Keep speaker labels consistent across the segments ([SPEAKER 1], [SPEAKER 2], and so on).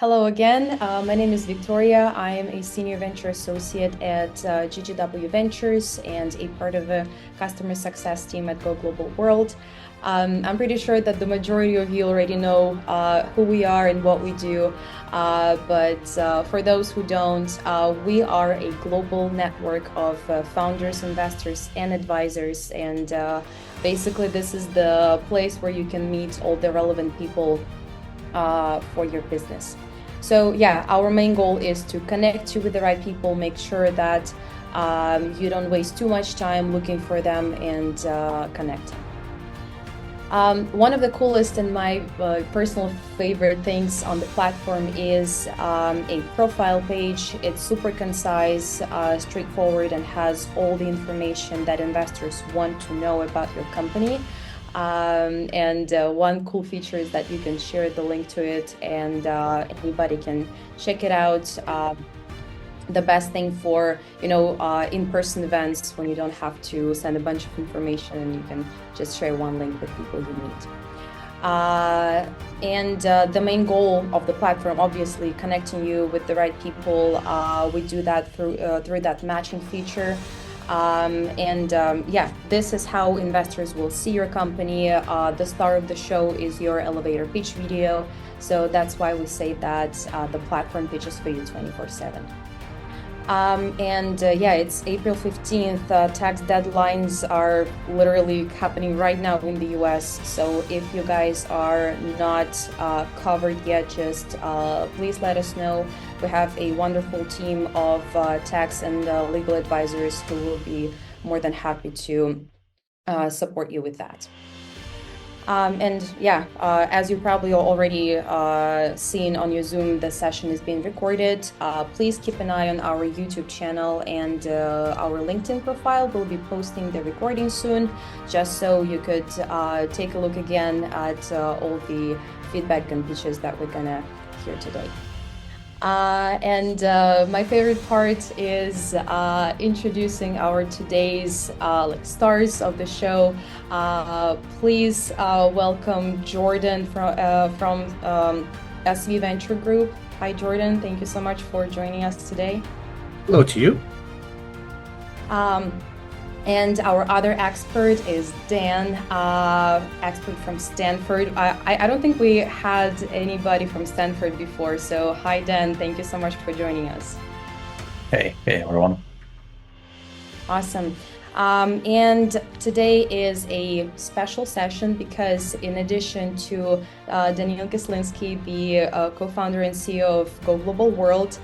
[SPEAKER 1] Hello again. My name is Victoria. I am a Senior Venture Associate at GGW Ventures and a part of the customer success team at Go Global World. I'm pretty sure that the majority of you already know who we are and what we do, but for those who don't, we are a global network of founders, investors, and advisors, and basically this is the place where you can meet all the relevant people for your business. So yeah, our main goal is to connect you with the right people, make sure that you don't waste too much time looking for them and connecting. One of the coolest and my personal favorite things on the platform is a profile page. It's super concise, straightforward, and has all the information that investors want to know about your company. One cool feature is that you can share the link to it and anybody can check it out. The best thing for in-person events when you don't have to send a bunch of information and you can just share one link with people you meet. The main goal of the platform, obviously, connecting you with the right people. We do that through that matching feature. This is how investors will see your company. The star of the show is your elevator pitch video. So that's why we say that the platform pitches for you 24/7. It's April 15th. Tax deadlines are literally happening right now in the US. So if you guys are not covered yet, just please let us know. We have a wonderful team of tax and legal advisors who will be more than happy to support you with that. As you probably already seen on your Zoom, the session is being recorded. Please keep an eye on our YouTube channel and our LinkedIn profile. We'll be posting the recording soon, just so you could take a look again at all the feedback and pitches that we're gonna hear today. My favorite part is introducing our today's stars of the show. Please welcome Jordan from SV Venture Group. Hi, Jordan. Thank you so much for joining us today.
[SPEAKER 2] Hello to you.
[SPEAKER 1] And our other expert is Dan, expert from Stanford. I don't think we had anybody from Stanford before, so hi Dan, thank you so much for joining us.
[SPEAKER 3] Hey everyone.
[SPEAKER 1] Awesome. And today is a special session because in addition to Daniil Kislinski, the co-founder and CEO of Go Global World,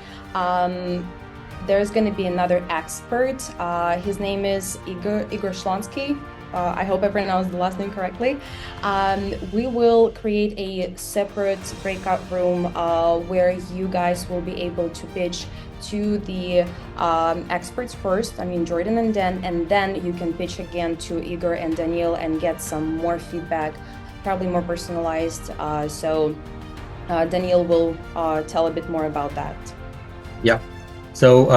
[SPEAKER 1] there's going to be another expert. His name is Igor Shlonsky. I hope I pronounced the last name correctly. We will create a separate breakout room where you guys will be able to pitch to the experts first, Jordan and Dan, and then you can pitch again to Igor and Daniil and get some more feedback, probably more personalized. So Daniil will tell a bit more about that.
[SPEAKER 2] Yeah. So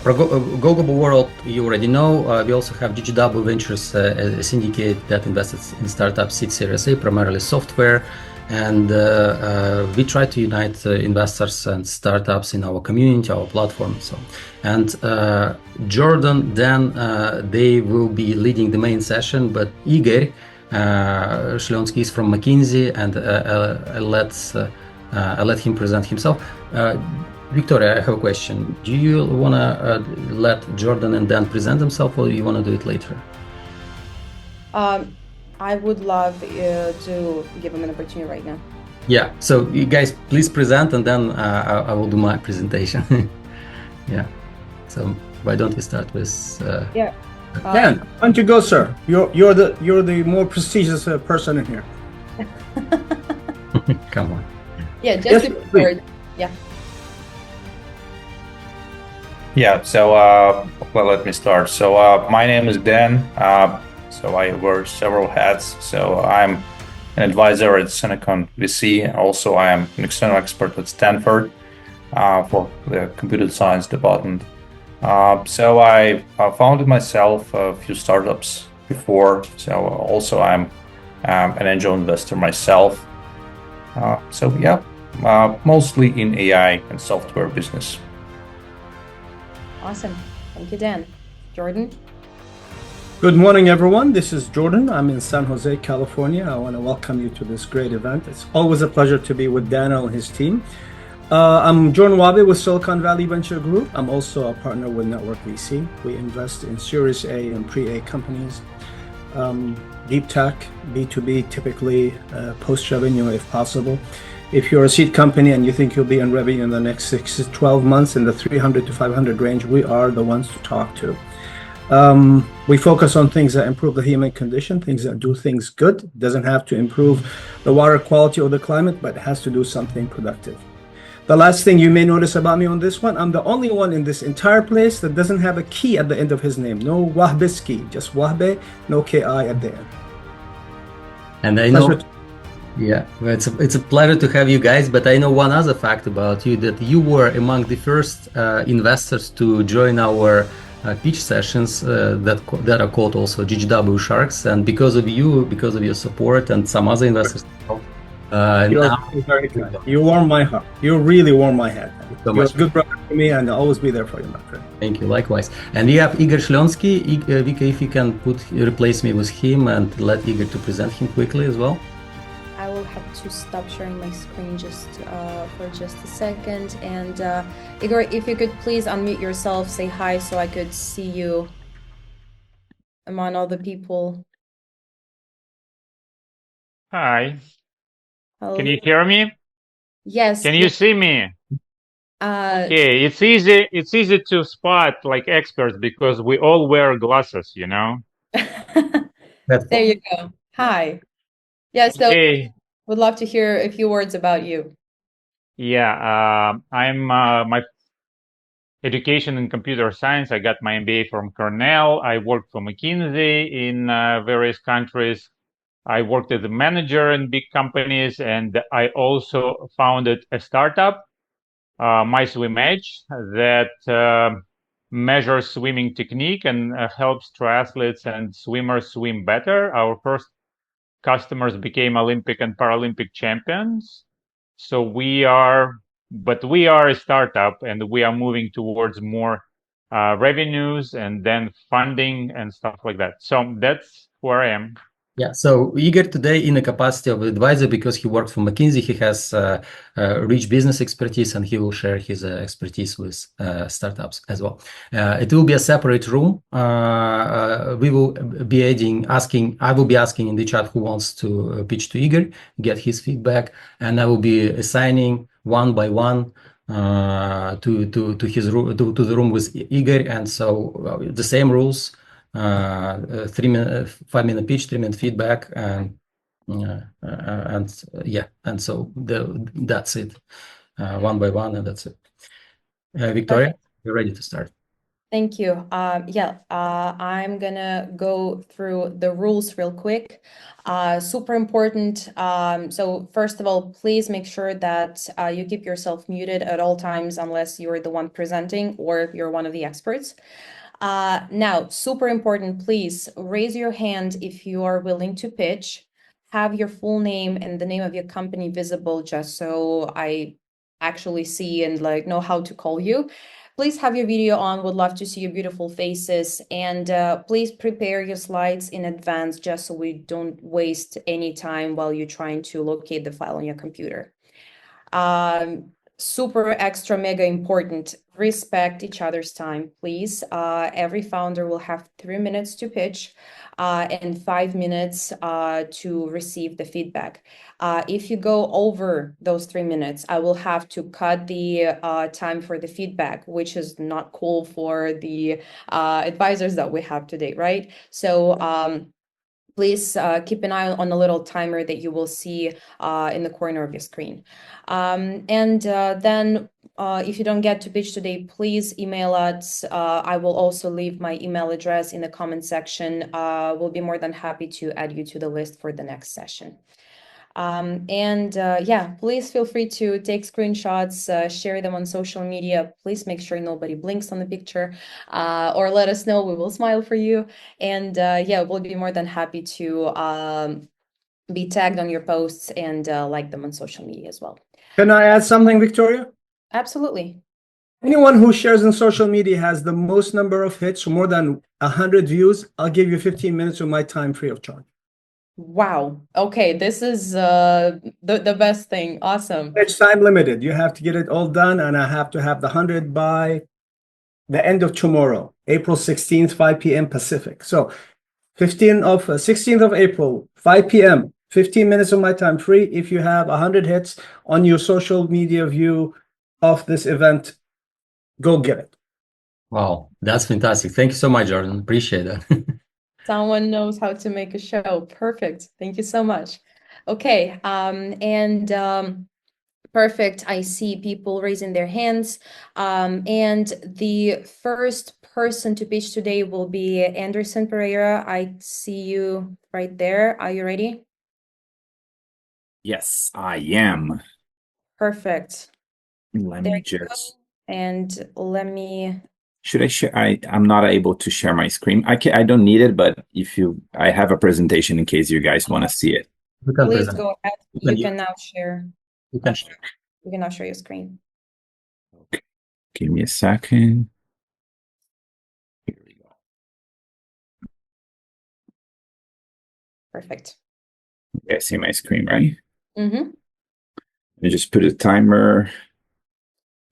[SPEAKER 2] for Go Global World, you already know. We also have GGW Ventures, a syndicate that invests in startups, seed Series A, primarily software, and we try to unite investors and startups in our community, our platform. Jordan, Dan, they will be leading the main session, but Igor Shlonsky is from McKinsey, and I'll let him present himself. Victoria, I have a question. Do you want to let Jordan and Dan present themselves, or you want to do it later?
[SPEAKER 1] I would love to give them an opportunity right now.
[SPEAKER 2] Yeah, so you guys please present and then I will do my presentation. Yeah, so why don't we start with...
[SPEAKER 4] Dan, why don't you go, sir? You're the more prestigious person in here.
[SPEAKER 2] Come on.
[SPEAKER 1] Yeah, just to be prepared. Yeah.
[SPEAKER 3] Yeah, so let me start. So my name is Dan. So I wear several hats. So I'm an advisor at Cinecon VC. Also, I am an external expert at Stanford for the computer science department. So I founded myself a few startups before. So also I'm an angel investor myself. So yeah, mostly in AI and software business.
[SPEAKER 1] Awesome. Thank you, Dan. Jordan?
[SPEAKER 4] Good morning, everyone. This is Jordan. I'm in San Jose, California. I want to welcome you to this great event. It's always a pleasure to be with Daniel and his team. I'm Jordan Wahbeh with Silicon Valley Venture Group. I'm also a partner with Network VC. We invest in Series A and Pre-A companies, deep tech, B2B, typically post-revenue if possible. If you're a seed company and you think you'll be in revenue in the next 6 to 12 months in the 300 to 500 range, we are the ones to talk to. We focus on things that improve the human condition, things that do things good. It doesn't have to improve the water quality or the climate, but it has to do something productive. The last thing you may notice about me on this one, I'm the only one in this entire place that doesn't have a key at the end of his name. No Wahbeh, just Wahbeh, no KI at the end.
[SPEAKER 2] And I know, yeah, it's a pleasure to have you guys, but I know one other fact about you, that you were among the first investors to join our pitch sessions that are called also GGW Sharks, and because of you, because of your support and some other investors,
[SPEAKER 4] you're very kind. You warm my heart. You really warm my head. You're a good brother to me, and I'll always be there for you, my friend.
[SPEAKER 2] Thank you. Likewise. And we have Igor Shlonsky. Vika, if you can replace me with him and let Igor to present him quickly as well.
[SPEAKER 1] I will have to stop sharing my screen just for just a second. And Igor, if you could please unmute yourself, say hi so I could see you among all the people.
[SPEAKER 5] Hi.
[SPEAKER 1] Hello.
[SPEAKER 5] Can you hear me?
[SPEAKER 1] Yes.
[SPEAKER 5] Can you see me? Okay, it's easy to spot like experts because we all wear glasses, you know?
[SPEAKER 1] There you go. Hi. Yeah, so
[SPEAKER 5] Okay.
[SPEAKER 1] would love to hear a few words about you.
[SPEAKER 5] Yeah, I'm my education in computer science. I got my MBA from Cornell. I worked for McKinsey in various countries. I worked as a manager in big companies, and I also founded a startup, My Swim Edge, that measures swimming technique and helps triathletes and swimmers swim better. Our first customers became Olympic and Paralympic champions. So we are a startup, and we are moving towards more revenues and then funding and stuff like that. So that's where I am.
[SPEAKER 2] Yeah, so Igor today in the capacity of advisor, because he worked for McKinsey, he has rich business expertise, and he will share his expertise with startups as well. It will be a separate room. We will be I will be asking in the chat who wants to pitch to Igor, get his feedback, and I will be assigning one by one to his room, to the room with Igor, and so the same rules. 5-minute pitch, 3-minute feedback, and so that's it, one by one, and that's it. Victoria, you're ready to start.
[SPEAKER 1] Thank you. I'm gonna go through the rules real quick. Super important. So first of all, please make sure that you keep yourself muted at all times unless you're the one presenting or if you're one of the experts. Now, super important, please raise your hand if you are willing to pitch. Have your full name and the name of your company visible just so I actually see and like know how to call you. Please have your video on. Would love to see your beautiful faces. And please prepare your slides in advance just so we don't waste any time while you're trying to locate the file on your computer. Super extra mega important, respect each other's time, please. Every founder will have 3 minutes to pitch and 5 minutes to receive the feedback. If you go over those 3 minutes, I will have to cut the time for the feedback, which is not cool for the advisors that we have today, right? So please keep an eye on the little timer that you will see in the corner of your screen. Then if you don't get to pitch today, please email us. I will also leave my email address in the comment section. We'll be more than happy to add you to the list for the next session. Please feel free to take screenshots, share them on social media. Please make sure nobody blinks on the picture, or let us know. We will smile for you. And we'll be more than happy to be tagged on your posts and like them on social media as well.
[SPEAKER 4] Can I add something, Victoria?
[SPEAKER 1] Absolutely.
[SPEAKER 4] Anyone who shares in social media has the most number of hits, more than 100 views. I'll give you 15 minutes of my time free of charge.
[SPEAKER 1] Wow. Okay, this is the best thing. Awesome.
[SPEAKER 4] It's time limited. You have to get it all done, and I have to have the 100 by the end of tomorrow, April 16th, 5 p.m. Pacific. So 16th of April, 5 p.m., 15 minutes of my time free. If you have 100 hits on your social media view of this event, go get it.
[SPEAKER 2] Wow, that's fantastic. Thank you so much, Jordan. Appreciate that.
[SPEAKER 1] Someone knows how to make a show. Perfect. Thank you so much. Okay, perfect. I see people raising their hands. And the first person to pitch today will be Anderson Pereira. I see you right there. Are you ready?
[SPEAKER 6] Yes, I am.
[SPEAKER 1] Perfect.
[SPEAKER 6] Let
[SPEAKER 1] There
[SPEAKER 6] me
[SPEAKER 1] you go.
[SPEAKER 6] just.
[SPEAKER 1] And let me.
[SPEAKER 6] Should I share? I'm not able to share my screen. I don't need it, but I have a presentation in case you guys want to see it.
[SPEAKER 2] You can
[SPEAKER 1] Please
[SPEAKER 2] present.
[SPEAKER 1] go ahead. You can now share.
[SPEAKER 2] You can share.
[SPEAKER 1] You can now share your screen.
[SPEAKER 6] Okay, give me a second. Here we go.
[SPEAKER 1] Perfect.
[SPEAKER 6] You guys see my screen, right?
[SPEAKER 1] Mm-hmm.
[SPEAKER 6] I just put a timer.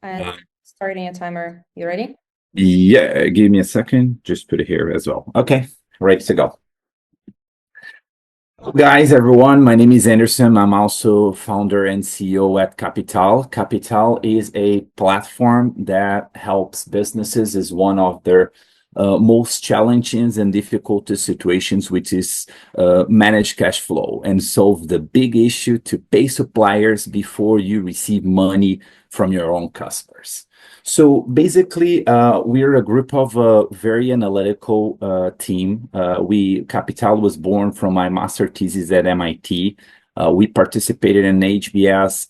[SPEAKER 1] And starting a timer. You ready?
[SPEAKER 6] Yeah, give me a second. Just put it here as well. Okay, ready to go. Hello guys, everyone. My name is Anderson. I'm also founder and CEO at Capital. Capital is a platform that helps businesses is one of their most challenging and difficult situations, which is manage cash flow and solve the big issue to pay suppliers before you receive money from your own customers. So basically, we're a group of very analytical team. Capital was born from my master thesis at MIT. We participated in HBS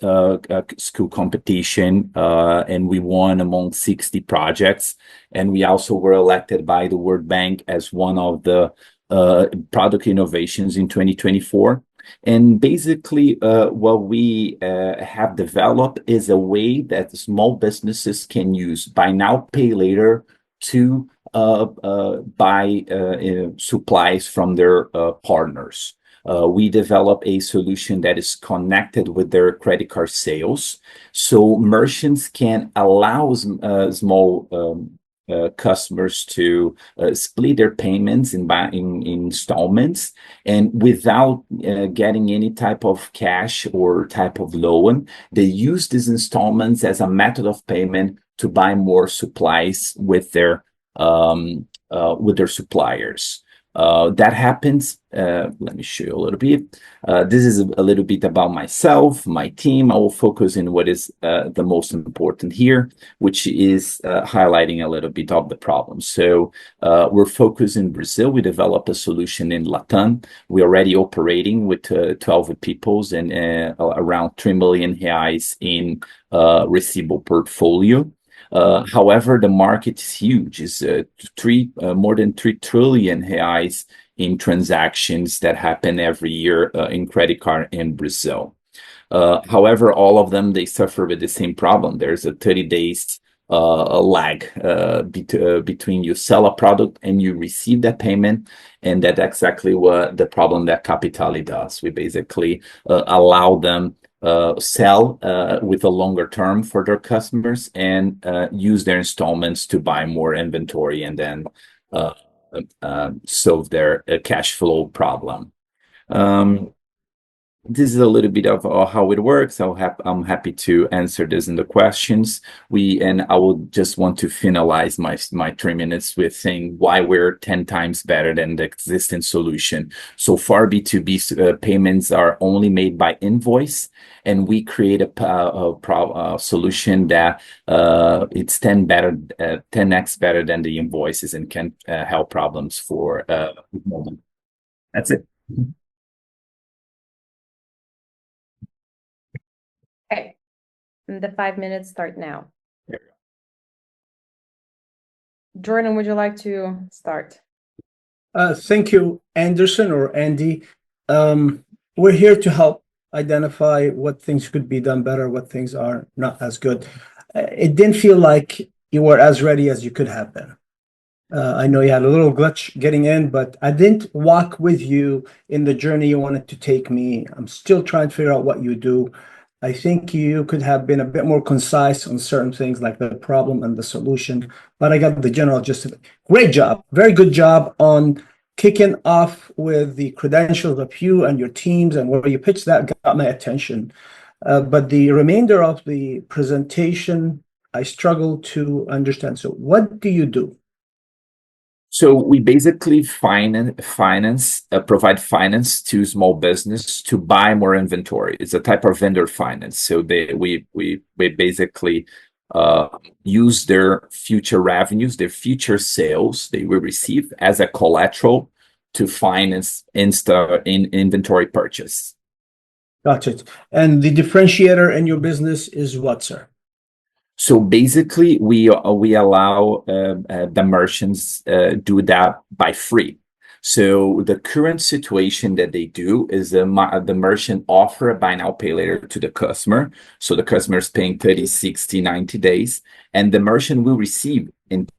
[SPEAKER 6] school competition, and we won among 60 projects. And we also were elected by the World Bank as one of the product innovations in 2024. And basically, what we have developed is a way that small businesses can use buy now, pay later to buy supplies from their partners. We develop a solution that is connected with their credit card sales. So merchants can allow small customers to split their payments in installments, and without getting any type of cash or type of loan, they use these installments as a method of payment to buy more supplies with their suppliers. That happens. Let me show you a little bit. This is a little bit about myself, my team. I will focus in what is the most important here, which is highlighting a little bit of the problem. So we're focused in Brazil. We developed a solution in Latam. We're already operating with 12 people and around 3 million reais in receivable portfolio. However, the market is huge. It's more than 3 trillion reais in transactions that happen every year in credit card in Brazil. However, all of them, they suffer with the same problem. There's a 30 days lag between you sell a product and you receive that payment. And that's exactly what the problem that Capitali does. We basically allow them sell with a longer term for their customers and use their installments to buy more inventory and then solve their cash flow problem. This is a little bit of how it works. I'm happy to answer this in the questions. And I would just want to finalize my 3 minutes with saying why we're 10 times better than the existing solution. So far, B2B payments are only made by invoice, and we create a solution that it's 10x better than the invoices and can help problems for moment. That's it.
[SPEAKER 1] Okay. And the 5 minutes start now.
[SPEAKER 6] There we go.
[SPEAKER 1] Jordan, would you like to start?
[SPEAKER 4] Thank you, Anderson or Andy. We're here to help identify what things could be done better, what things are not as good. It didn't feel like you were as ready as you could have been. I know you had a little glitch getting in, but I didn't walk with you in the journey you wanted to take me. I'm still trying to figure out what you do. I think you could have been a bit more concise on certain things like the problem and the solution, but I got the general gist of it. Great job. Very good job on kicking off with the credentials of you and your teams and where you pitched that got my attention. But the remainder of the presentation, I struggle to understand. So what do you do?
[SPEAKER 6] So we basically provide finance to small business to buy more inventory. It's a type of vendor finance. So we basically use their future revenues, their future sales they will receive as a collateral to finance in inventory purchase.
[SPEAKER 4] Gotcha. And the differentiator in your business is what, sir?
[SPEAKER 6] So basically, we allow the merchants do that by free. So the current situation that they do is the merchant offer a buy now, pay later to the customer. So the customer is paying 30, 60, 90 days, and the merchant will receive in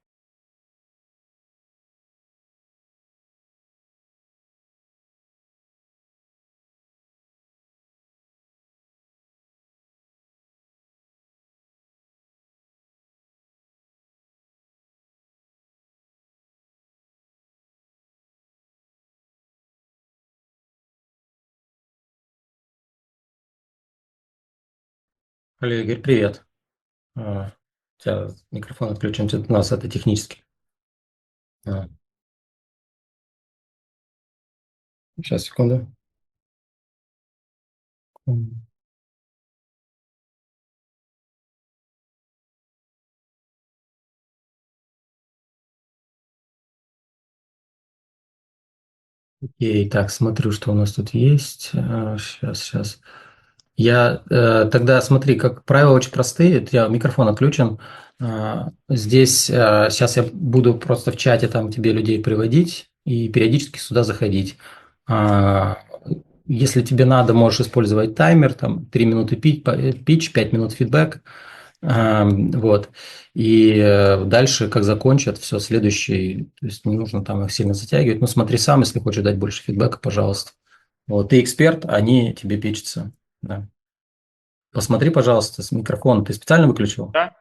[SPEAKER 2] Игорь, привет. У тебя микрофон отключен, у нас это технически. Сейчас, секунду. Окей, так, смотрю, что у нас тут есть. Сейчас. Я тогда, смотри, как правила очень простые. У тебя микрофон отключен. Здесь сейчас я буду просто в чате там тебе людей приводить и периодически сюда заходить. Если тебе надо, можешь использовать таймер, там 3 минуты питч, 5 минут фидбэк. Вот. И дальше, как закончат, все, следующий, то есть не нужно там их сильно затягивать. Ну, смотри сам, если хочешь дать больше фидбэка, пожалуйста. Вот, ты эксперт, они тебе питчатся. Да. Посмотри, пожалуйста, с микрофона. Ты специально выключил?
[SPEAKER 5] Да.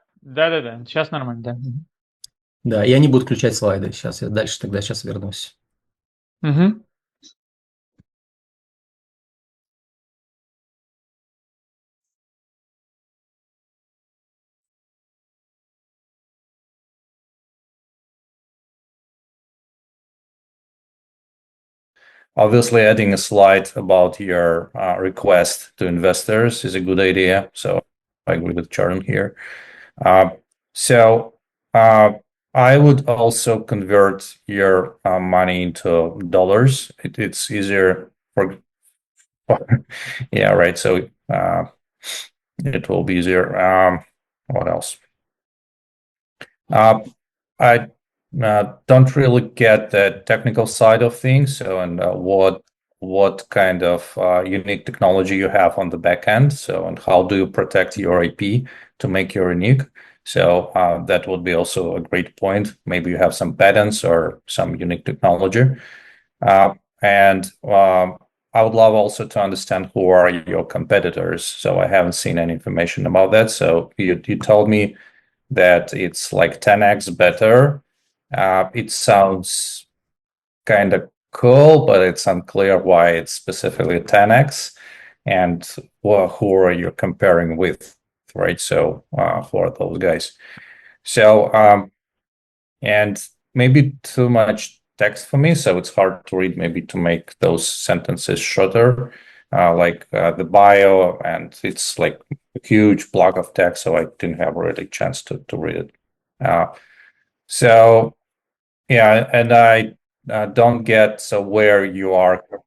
[SPEAKER 5] Сейчас нормально, да.
[SPEAKER 2] Да, и они будут включать слайды. Сейчас я дальше тогда сейчас вернусь.
[SPEAKER 5] Угу.
[SPEAKER 3] Obviously, adding a slide about your request to investors is a good idea. So I agree with Jordan here. I would also convert your money into dollars. It's easier for yeah, right. So it will be easier. What else? I don't really get the technical side of things. So, and what kind of unique technology you have on the back end. So, and how do you protect your IP to make you unique? So that would be also a great point. Maybe you have some patents or some unique technology. And I would love also to understand who are your competitors. So I haven't seen any information about that. So you told me that it's like 10x better. It sounds kind of cool, but it's unclear why it's specifically 10x and who are you comparing with, right? So who are those guys? So and maybe too much text for me, so it's hard to read. Maybe to make those sentences shorter, like the bio, and it's like a huge block of text, so I didn't have really a chance to read it. So yeah, and I don't get so where you are.
[SPEAKER 1] Okay,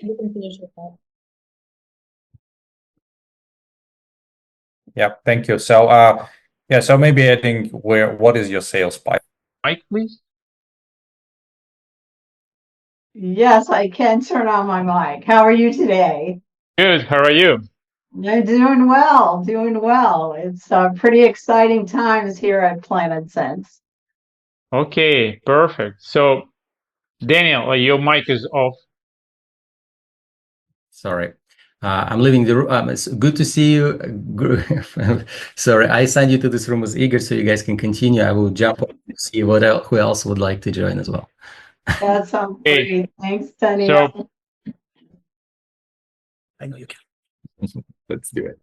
[SPEAKER 1] you can finish with that.
[SPEAKER 3] Yeah, thank you. So yeah, so maybe I think what is your sales pipe?
[SPEAKER 5] Mike, please.
[SPEAKER 7] Yes, I can turn on my mic. How are you today?
[SPEAKER 5] Good. How are you?
[SPEAKER 7] I'm doing well, doing well. It's pretty exciting times here at Planet Sense.
[SPEAKER 5] Okay, perfect. So, Daniel, your mic is off.
[SPEAKER 2] Sorry. I'm leaving the room. It's good to see you. Sorry, I signed you to this room as eager, so you guys can continue. I will jump on to see who else would like to join as well.
[SPEAKER 7] That sounds
[SPEAKER 5] Okay.
[SPEAKER 7] great. Thanks, Danielle.
[SPEAKER 5] So,
[SPEAKER 4] I know you can.
[SPEAKER 2] Let's do it.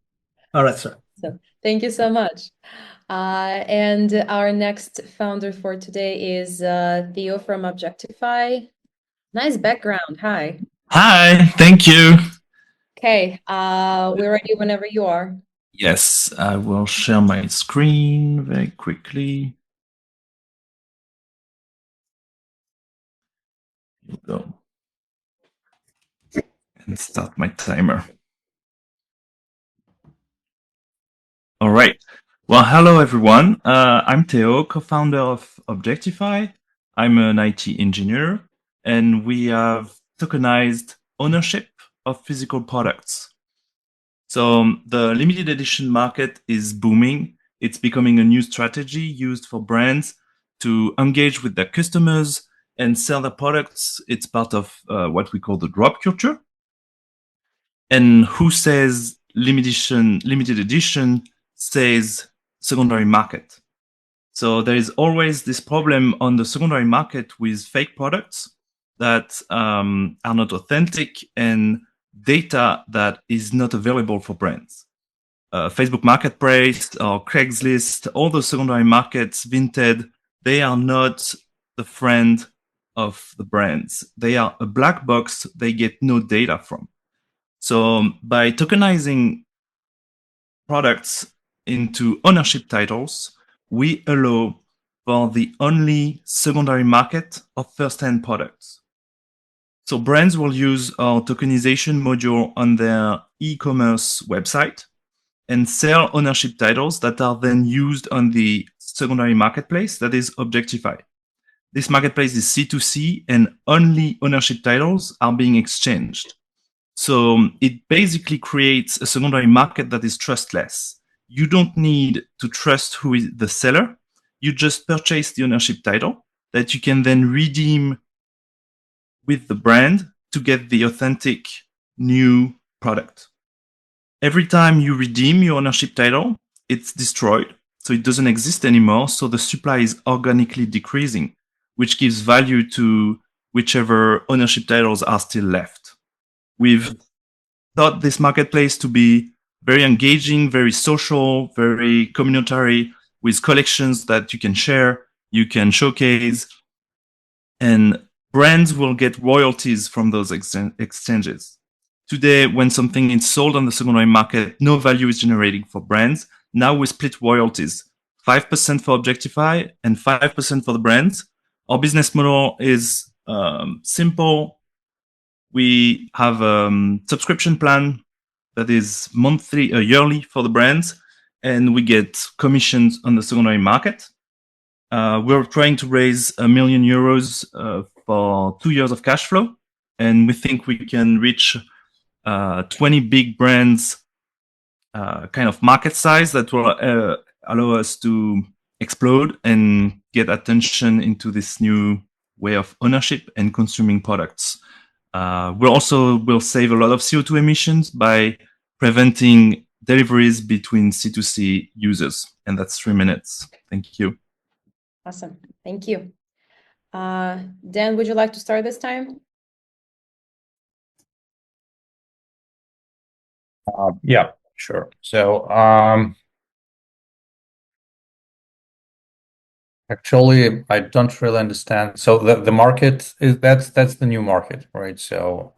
[SPEAKER 4] All right, sir.
[SPEAKER 1] So thank you so much. And our next founder for today is Theo from Objectify. Nice background. Hi.
[SPEAKER 8] Hi, thank you.
[SPEAKER 1] Okay, we're ready whenever you are.
[SPEAKER 8] Yes, I will share my screen very quickly. Here we go. And start my timer. All right. Well, hello, everyone. I'm Theo, co-founder of Objectify. I'm an IT engineer, and we have tokenized ownership of physical products. So the limited edition market is booming. It's becoming a new strategy used for brands to engage with their customers and sell their products. It's part of what we call the drop culture. And who says limited edition says secondary market. So there is always this problem on the secondary market with fake products that are not authentic and data that is not available for brands. Facebook Marketplace or Craigslist, all the secondary markets, Vinted, they are not the friend of the brands. They are a black box they get no data from. So by tokenizing products into ownership titles, we allow for the only secondary market of first-hand products. So brands will use our tokenization module on their e-commerce website and sell ownership titles that are then used on the secondary marketplace that is Objectify. This marketplace is C2C and only ownership titles are being exchanged. So it basically creates a secondary market that is trustless. You don't need to trust who is the seller. You just purchase the ownership title that you can then redeem with the brand to get the authentic new product. Every time you redeem your ownership title, it's destroyed. So it doesn't exist anymore. So the supply is organically decreasing, which gives value to whichever ownership titles are still left. We've thought this marketplace to be very engaging, very social, very communitary, with collections that you can share, you can showcase, and brands will get royalties from those exchanges. Today, when something is sold on the secondary market, no value is generating for brands. Now we split royalties, 5% for Objectify and 5% for the brands. Our business model is simple. We have a subscription plan that is yearly for the brands, and we get commissions on the secondary market. We're trying to raise €1 million for 2 years of cash flow, and we think we can reach 20 big brands kind of market size that will allow us to explode and get attention into this new way of ownership and consuming products. We also will save a lot of CO2 emissions by preventing deliveries between C2C users. And that's 3 minutes. Thank you.
[SPEAKER 1] Awesome. Thank you. Dan, would you like to start this time?
[SPEAKER 3] Yeah, sure. So actually, I don't really understand. So the market is that's the new market, right? So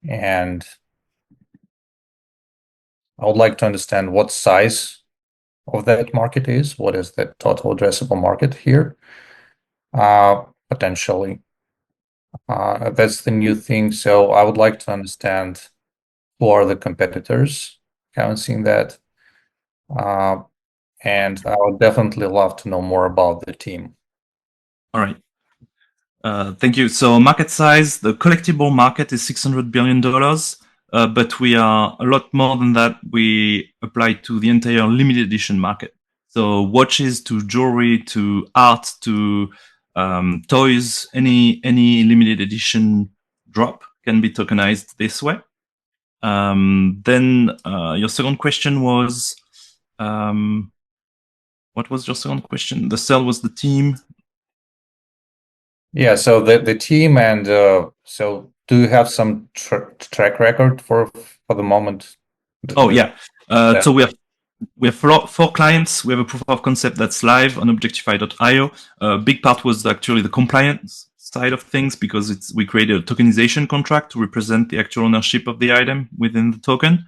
[SPEAKER 3] and I would like to understand what size of that market is. What is the total addressable market here? Potentially. That's the new thing. So I would like to understand who are the competitors. Haven't seen that. And I would definitely love to know more about the team.
[SPEAKER 8] All right. Thank you. So market size, the collectible market is $600 billion, but we are a lot more than that. We apply to the entire limited edition market. So watches to jewelry to art to toys, any limited edition drop can be tokenized this way. Then your second question was, what was your second question? The cell was the team.
[SPEAKER 3] Yeah, so the team and so do you have some track record for the moment?
[SPEAKER 8] Oh yeah. So we have four clients. We have a proof of concept that's live on Objectify.io. Big part was actually the compliance side of things because we created a tokenization contract to represent the actual ownership of the item within the token.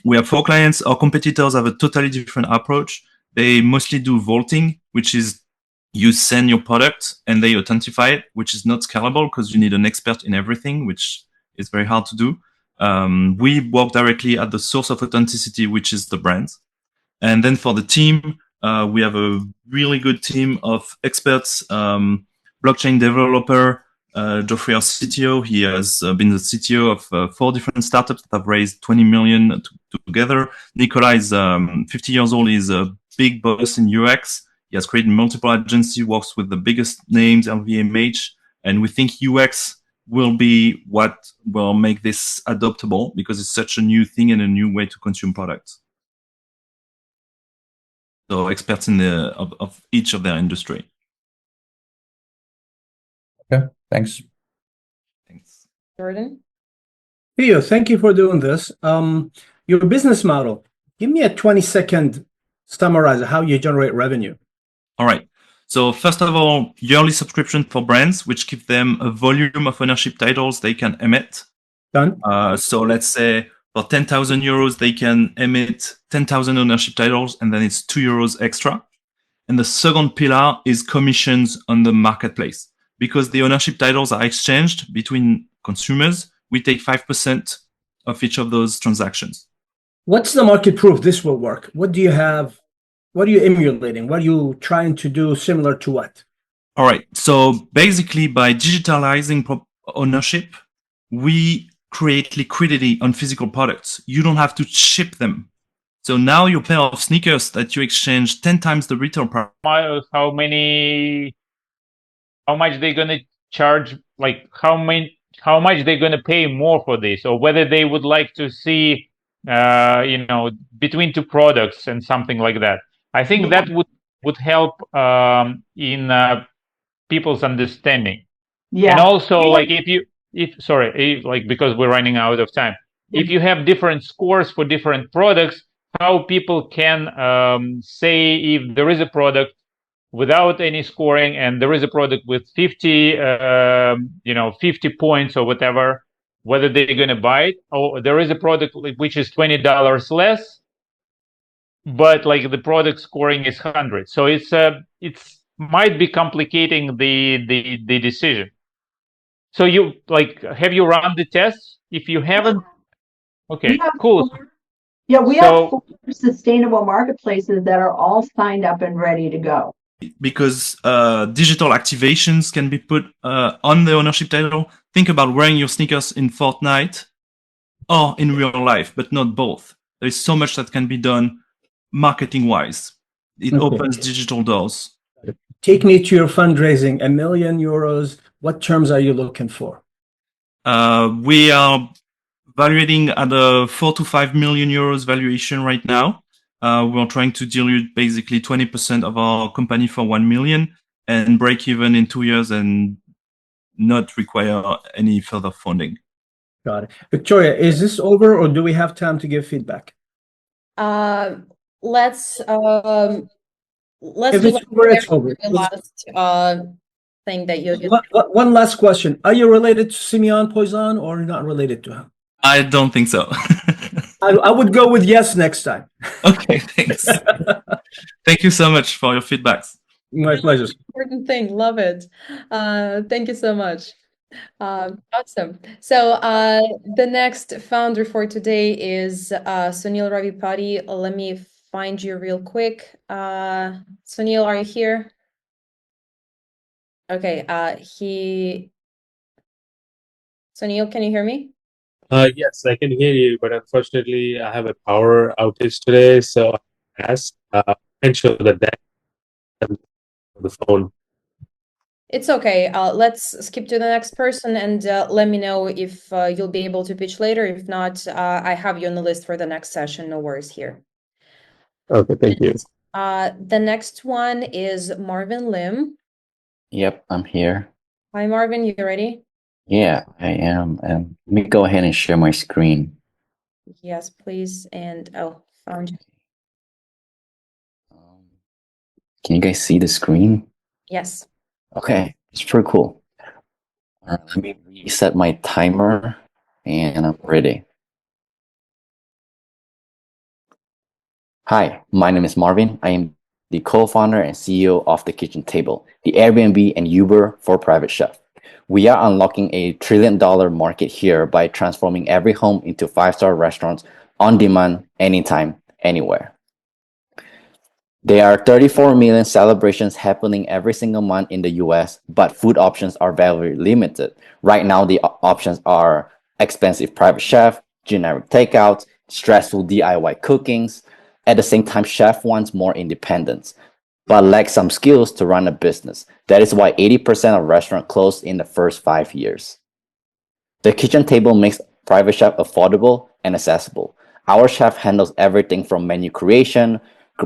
[SPEAKER 8] We have four clients. Our competitors have a totally different approach. They mostly do vaulting, which is you send your product and they authentify it, which is not scalable because you need an expert in everything, which is very hard to do. We work directly at the source of authenticity, which is the brand. And then for the team, we have a really good team of experts, blockchain developer, Geoffrey, our CTO. He has been the CTO of 4 different startups that have raised 20 million together. Nicola is 50 years old. He's a big boss in UX. He has created multiple agencies, works with the biggest names, LVMH, and we think UX will be what will make this adoptable because it's such a new thing and a new way to consume products. So experts in of each of their industry.
[SPEAKER 3] Okay, thanks.
[SPEAKER 8] Thanks.
[SPEAKER 1] Jordan?
[SPEAKER 4] Theo, thank you for doing this. Your business model, give me a 20-second summarize of how you generate revenue.
[SPEAKER 8] All right. So first of all, yearly subscription for brands, which give them a volume of ownership titles they can emit.
[SPEAKER 4] Done.
[SPEAKER 8] So let's say for 10,000 euros, they can emit 10,000 ownership titles, and then it's 2 euros extra. And the second pillar is commissions on the marketplace. Because the ownership titles are exchanged between consumers, we take 5% of each of those transactions.
[SPEAKER 4] What's the market proof this will work? What do you have? What are you emulating? What are you trying to do similar to what?
[SPEAKER 8] All right. So basically, by digitalizing ownership, we create liquidity on physical products. You don't have to ship them. So now your pair of sneakers that you exchange 10 times the retail price.
[SPEAKER 5] How much they're gonna charge? Like how much they're gonna pay more for this, or whether they would like to see, between two products and something like that. I think that would help in people's understanding.
[SPEAKER 7] Yeah.
[SPEAKER 5] And also, like because we're running out of time, if you have different scores for different products, how people can say if there is a product without any scoring and there is a product with 50 points or whatever, whether they're going to buy it, or there is a product which is $20 less, but like the product scoring is 100. So it's might be complicating the decision. So you have you run the tests? If you haven't, okay, cool.
[SPEAKER 7] We have 4 sustainable marketplaces that are all signed up and ready to go.
[SPEAKER 8] Because digital activations can be put on the ownership title. Think about wearing your sneakers in Fortnite or in real life, but not both. There is so much that can be done marketing-wise. It opens digital doors.
[SPEAKER 4] Take me to your fundraising, €1 million. What terms are you looking for?
[SPEAKER 8] We are valuating at a 4 to 5 million euros valuation right now. We're trying to dilute basically 20% of our company for 1 million and break even in 2 years and not require any further funding.
[SPEAKER 4] Got it. Victoria, is this over or do we have time to give feedback?
[SPEAKER 1] Let's
[SPEAKER 4] if
[SPEAKER 1] do
[SPEAKER 4] it's over, it's over.
[SPEAKER 1] the last thing that you did.
[SPEAKER 4] One last question. Are you related to Simeon Poizon or not related to him?
[SPEAKER 8] I don't think so.
[SPEAKER 4] I would go with yes next time.
[SPEAKER 8] Okay, thanks. Thank you so much for your feedbacks.
[SPEAKER 4] My pleasure.
[SPEAKER 1] Important thing. Love it. Thank you so much. Awesome. So the next founder for today is Sunil Ravipati. Let me find you real quick. Sunil, are you here? Okay, so Neil, can you hear me?
[SPEAKER 9] Yes, I can hear you, but unfortunately, I have a power outage today, so I asked ensure that on the phone.
[SPEAKER 1] It's okay. Let's skip to the next person and let me know if you'll be able to pitch later. If not, I have you on the list for the next session. No worries here.
[SPEAKER 9] Okay, thank you.
[SPEAKER 1] The next one is Marvin Lim.
[SPEAKER 10] Yep, I'm here.
[SPEAKER 1] Hi, Marvin. You ready?
[SPEAKER 10] Yeah, I am. Let me go ahead and share my screen.
[SPEAKER 1] Yes, please. And found you.
[SPEAKER 10] Can you guys see the screen?
[SPEAKER 1] Yes.
[SPEAKER 10] Okay, it's pretty cool. All right, let me reset my timer and I'm ready. Hi, my name is Marvin. I am the co-founder and CEO of The Kitchen Table, the Airbnb and Uber for private chef. We are unlocking a $1 trillion market here by transforming every home into 5-star restaurants on demand, anytime, anywhere. There are 34 million celebrations happening every single month in the US, but food options are very limited. Right now, the options are expensive private chef, generic takeouts, stressful DIY cookings. At the same time, chef wants more independence, but lacks some skills to run a business. That is why 80% of restaurants close in the first 5 years. The Kitchen Table makes private chef affordable and accessible. Our chef handles everything from menu creation,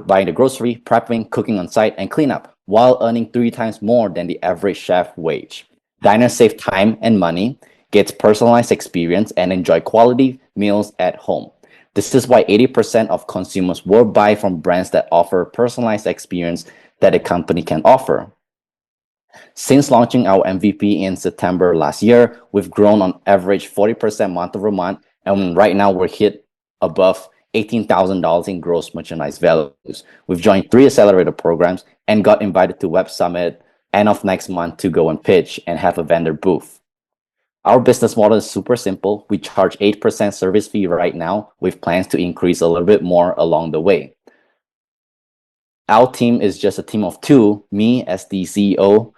[SPEAKER 10] buying the grocery, prepping, cooking on site, and cleanup, while earning 3 times more than the average chef wage. Diners save time and money, get personalized experience, and enjoy quality meals at home. This is why 80% of consumers will buy from brands that offer personalized experience that a company can offer. Since launching our MVP in September last year, we've grown on average 40% month over month, and right now we're hit above $18,000 in gross merchandise values. We've joined 3 accelerator programs and got invited to Web Summit end of next month to go and pitch and have a vendor booth. Our business model is super simple. We charge 8% service fee right now with plans to increase a little bit more along the way. Our team is just a team of 2. Me as the CEO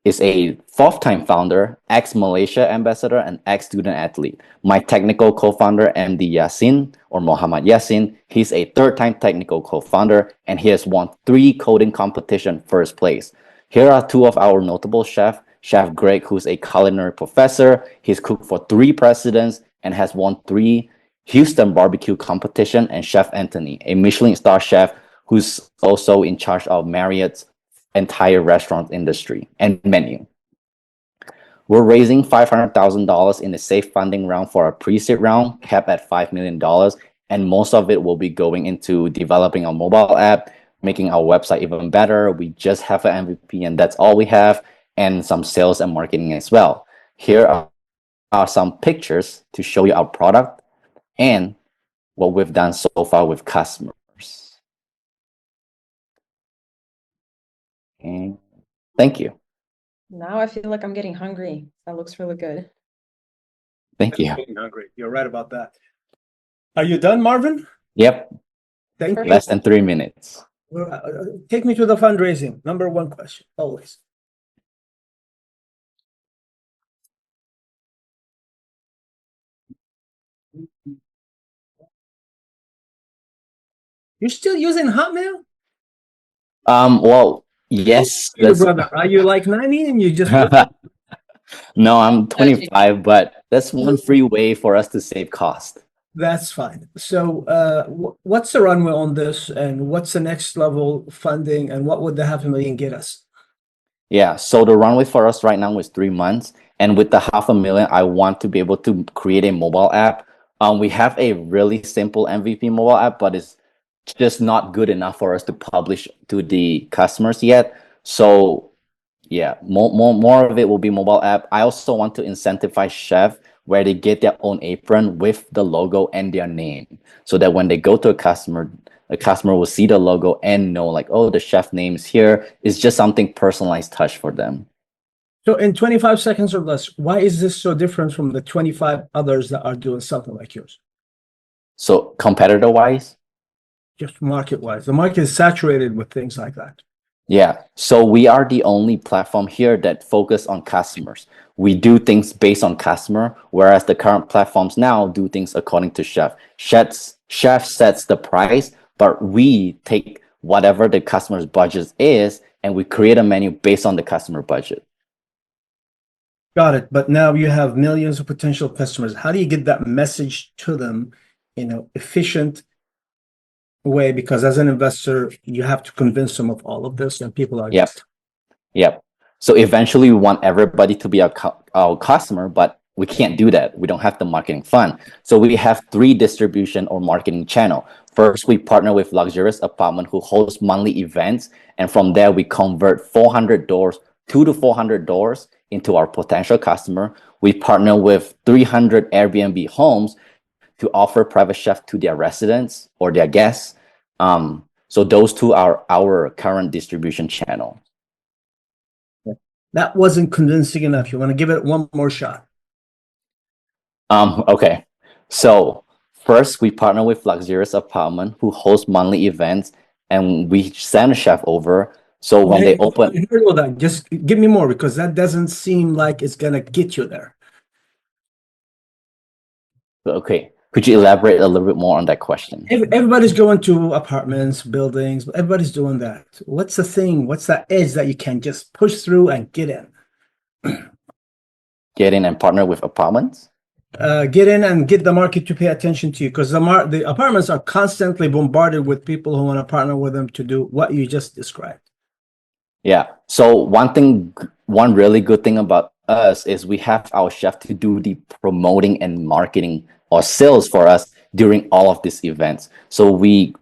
[SPEAKER 10] is a 4th-time founder, ex-Malaysia ambassador, and ex-student athlete. My technical co-founder, MD Yassin, or Muhammad Yassin, he's a 3rd-time technical co-founder, and he has won 3 coding competition first place. Here are 2 of our notable chefs. Chef Greg, who's a culinary professor. He's cooked for 3 presidents and has won 3 Houston barbecue competition, and Chef Anthony, a Michelin star chef who's also in charge of Marriott's entire restaurant industry and menu. We're raising $500,000 in a safe funding round for our pre-seed round, capped at $5 million, and most of it will be going into developing a mobile app, making our website even better. We just have an MVP, and that's all we have, and some sales and marketing as well. Here are some pictures to show you our product and what we've done so far with customers. And thank you.
[SPEAKER 1] Now I feel like I'm getting hungry. That looks really good.
[SPEAKER 10] Thank you.
[SPEAKER 4] I'm getting hungry. You're right about that. Are you done, Marvin?
[SPEAKER 10] Yep.
[SPEAKER 4] Thank you.
[SPEAKER 10] Less than 3 minutes.
[SPEAKER 4] Take me to the fundraising. Number 1 question, always. You're still using Hotmail?
[SPEAKER 10] Well, yes.
[SPEAKER 4] Your brother, are you like 90 and you just
[SPEAKER 10] No, I'm 25, but that's one free way for us to save cost.
[SPEAKER 4] That's fine. So what's the runway on this, and what's the next level funding, and what would the $500,000 get us?
[SPEAKER 10] Yeah, so the runway for us right now is 3 months, and with the $500,000, I want to be able to create a mobile app. We have a really simple MVP mobile app, but it's just not good enough for us to publish to the customers yet. So yeah, more of it will be mobile app. I also want to incentivize chef where they get their own apron with the logo and their name, so that when they go to a customer will see the logo and know like, oh, the chef name is here. It's just something personalized touch for them.
[SPEAKER 4] So in 25 seconds or less, why is this so different from the 25 others that are doing something like yours?
[SPEAKER 10] So competitor wise,
[SPEAKER 4] just market wise, the market is saturated with things like that.
[SPEAKER 10] Yeah, so we are the only platform here that focus on customers. We do things based on customer, whereas the current platforms now do things according to chef. Chef sets the price, but we take whatever the customer's budget is, and we create a menu based on the customer budget.
[SPEAKER 4] Got it. But now you have millions of potential customers. How do you get that message to them in an efficient way? Because as an investor, you have to convince them of all of this, and people are
[SPEAKER 10] Yep. So eventually we want everybody to be our customer, but we can't do that. We don't have the marketing fund. So we have 3 distribution or marketing channel. First, we partner with luxurious apartment who host monthly events. And from there, we convert 400 doors, 200 to 400 doors into our potential customer. We partner with 300 Airbnb homes to offer private chef to their residents or their guests. So those 2 are our current distribution channel.
[SPEAKER 4] That wasn't convincing enough. You want to give it one more shot?
[SPEAKER 10] Okay. So first, we partner with luxurious apartment who host monthly events, and we send a chef over. So when they open,
[SPEAKER 4] that, just give me more, because that doesn't seem like it's gonna get you there.
[SPEAKER 10] okay, could you elaborate a little bit more on that question?
[SPEAKER 4] Everybody's going to apartments, buildings. Everybody's doing that. What's the thing? What's that edge that you can just push through and get in?
[SPEAKER 10] Get in and partner with apartments?
[SPEAKER 4] Get in and get the market to pay attention to you, because the apartments are constantly bombarded with people who want to partner with them to do what you just described.
[SPEAKER 10] Yeah. So one really good thing about us is we have our chef to do the promoting and marketing or sales for us during all of these events. So we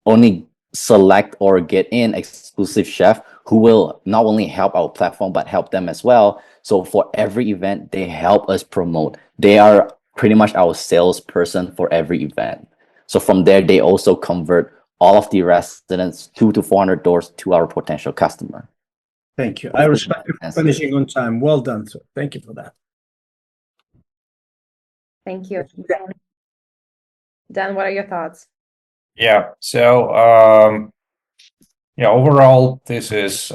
[SPEAKER 10] only select or get in exclusive chef who will not only help our platform, but help them as well. So for every event, they help us promote. They are pretty much our salesperson for every event. So from there, they also convert all of the residents, 200 to 400 doors, to our potential customer.
[SPEAKER 4] Thank you. I respect you for finishing on time. Well done, sir. Thank you for that.
[SPEAKER 1] Thank you. Dan, what are your thoughts?
[SPEAKER 3] Yeah. So overall, this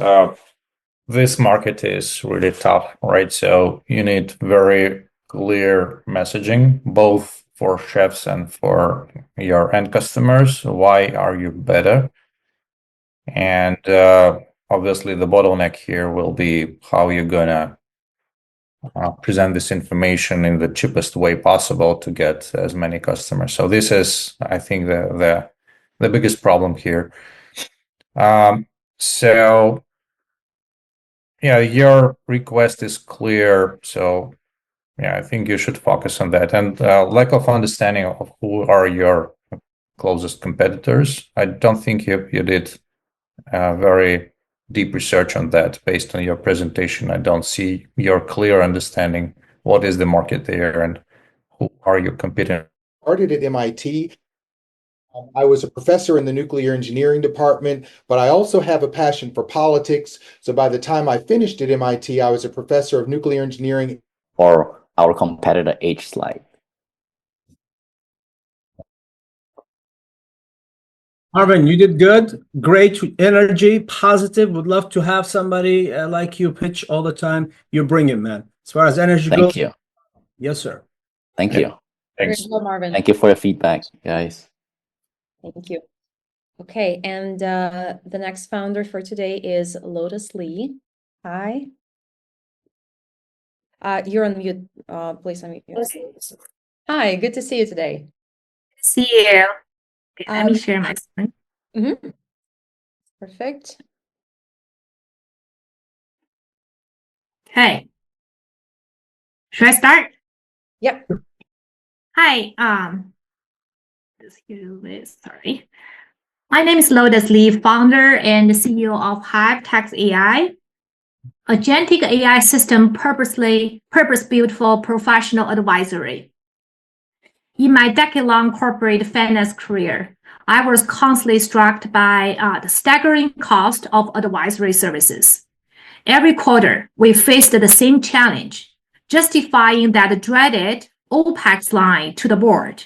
[SPEAKER 3] market is really tough, right? So you need very clear messaging, both for chefs and for your end customers. Why are you better? And obviously, the bottleneck here will be how you're gonna present this information in the cheapest way possible to get as many customers. So this is, I think, the biggest problem here. So yeah, your request is clear. So yeah, I think you should focus on that. And lack of understanding of who are your closest competitors. I don't think you did very deep research on that. Based on your presentation, I don't see your clear understanding what is the market there and who are you competing.
[SPEAKER 11] Started at MIT. I was a professor in the nuclear engineering department, but I also have a passion for politics. So by the time I finished at MIT, I was a professor of nuclear engineering.
[SPEAKER 10] Or our competitor H slide.
[SPEAKER 4] Marvin, you did good. Great energy, positive. Would love to have somebody like you pitch all the time. You bring it, man. As far as energy goes.
[SPEAKER 10] Thank you.
[SPEAKER 4] Yes, sir.
[SPEAKER 10] Thank you.
[SPEAKER 3] Thanks.
[SPEAKER 1] Very well, Marvin.
[SPEAKER 10] Thank you for your feedback, guys.
[SPEAKER 1] Thank you. Okay, and the next founder for today is Lotus Lee. Hi. You're on mute. Please unmute yourself. Hi, good to see you today.
[SPEAKER 12] See you. Okay, let me share my screen.
[SPEAKER 1] Perfect.
[SPEAKER 12] Okay. Should I start?
[SPEAKER 1] Yep.
[SPEAKER 12] Hi. Just do this. Sorry. My name is Lotus Lee, founder and CEO of Hive Text AI, agentic AI system purpose-built for professional advisory. In my decade-long corporate finance career, I was constantly struck by the staggering cost of advisory services. Every quarter, we faced the same challenge, justifying that dreaded OPEX line to the board.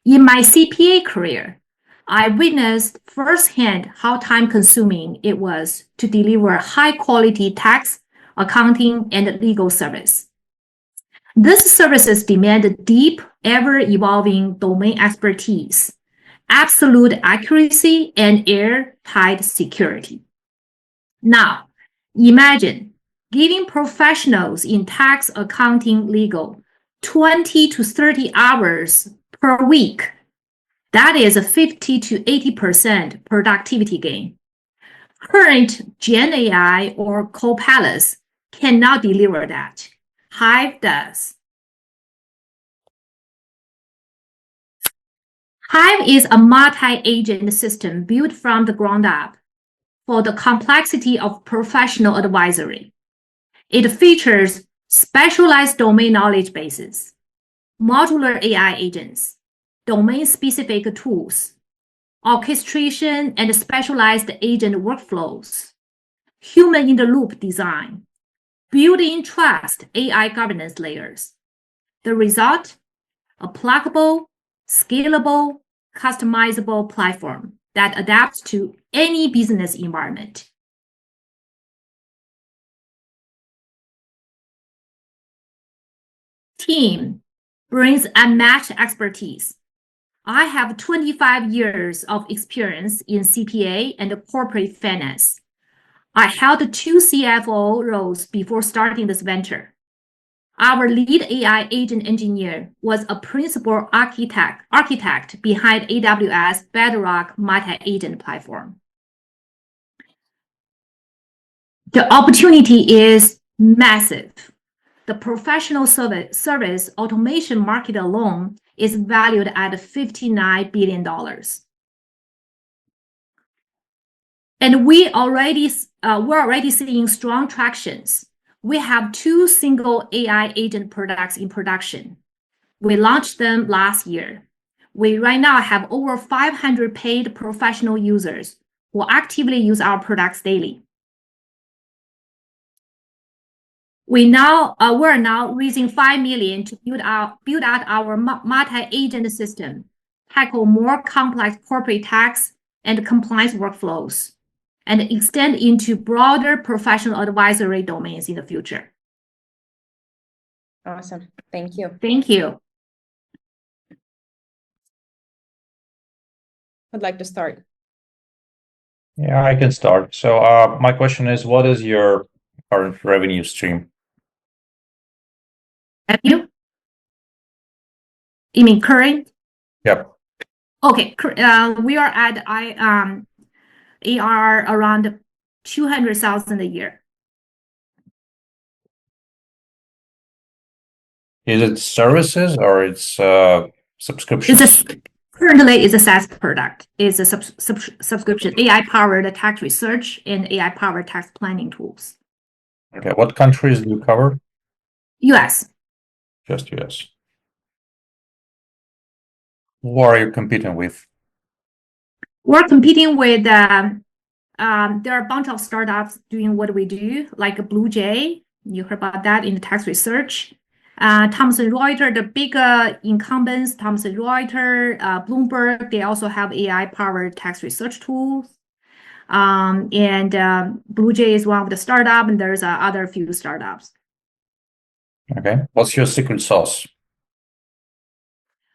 [SPEAKER 12] In my CPA career, I witnessed firsthand how time-consuming it was to deliver high-quality tax, accounting, and legal service. These services demand deep, ever-evolving domain expertise, absolute accuracy, and airtight security. Now, imagine giving professionals in tax, accounting, legal 20 to 30 hours per week. That is a 50 to 80% productivity gain. Current Gen AI or Copilots cannot deliver that. Hive does. Hive is a multi-agent system built from the ground up for the complexity of professional advisory. It features specialized domain knowledge bases, modular AI agents, domain-specific tools, orchestration and specialized agent workflows, human-in-the-loop design, built-in trust AI governance layers. The result? A pluggable, scalable, customizable platform that adapts to any business environment. Team brings unmatched expertise. I have 25 years of experience in CPA and corporate finance. I held 2 CFO roles before starting this venture. Our lead AI agent engineer was a principal architect behind AWS Bedrock multi-agent platform. The opportunity is massive. The professional service automation market alone is valued at $59 billion. And we're already seeing strong tractions. We have 2 single AI agent products in production. We launched them last year. We right now have over 500 paid professional users who actively use our products daily. We're now raising $5 million to build out our multi-agent system, tackle more complex corporate tax and compliance workflows, and extend into broader professional advisory domains in the future.
[SPEAKER 1] Awesome. Thank you.
[SPEAKER 12] Thank you.
[SPEAKER 1] I'd like to start.
[SPEAKER 3] Yeah, I can start. So my question is, what is your current revenue stream?
[SPEAKER 12] Revenue? You mean current?
[SPEAKER 3] Yep.
[SPEAKER 12] Okay. We are at AR around 200,000 a year.
[SPEAKER 3] Is it services or it's subscription?
[SPEAKER 12] Currently, it's a SaaS product. It's a subscription, AI-powered tax research and AI-powered tax planning tools.
[SPEAKER 3] Okay. What countries do you cover?
[SPEAKER 12] US.
[SPEAKER 3] Just US. Who are you competing with?
[SPEAKER 12] We're competing with, there are a bunch of startups doing what we do, like BlueJ. You heard about that in the tax research. Thomson Reuters, the big incumbents, Thomson Reuters, Bloomberg, they also have AI-powered tax research tools. And BlueJ is one of the startups, and there's other few startups.
[SPEAKER 3] Okay. What's your secret sauce?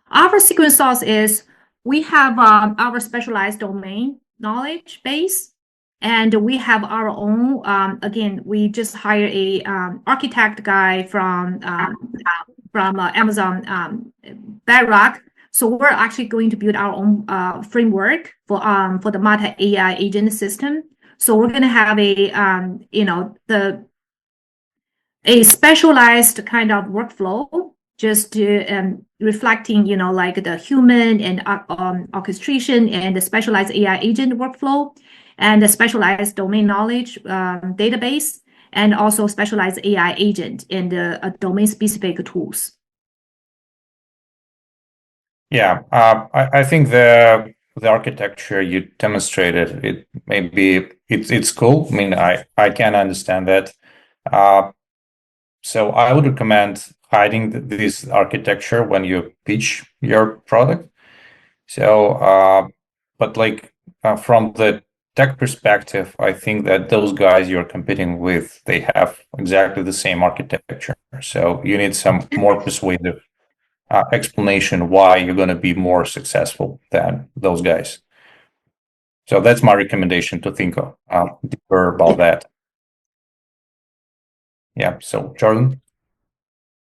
[SPEAKER 12] Our secret sauce is we have our specialized domain knowledge base, and we have our own. Again, we just hired a architect guy from Amazon Bedrock. So we're actually going to build our own framework for the multi AI agent system. So we're going to have a specialized kind of workflow, just reflecting, like the human and orchestration and the specialized AI agent workflow, and the specialized domain knowledge database, and also specialized AI agent and domain-specific tools.
[SPEAKER 3] Yeah, I think the architecture you demonstrated, it's cool. I mean, I can understand that. So I would recommend hiding this architecture when you pitch your product. So but like from the tech perspective, I think that those guys you're competing with, they have exactly the same architecture. So you need some more persuasive explanation why you're going to be more successful than those guys. So that's my recommendation to think deeper about that. Yeah. So Jordan.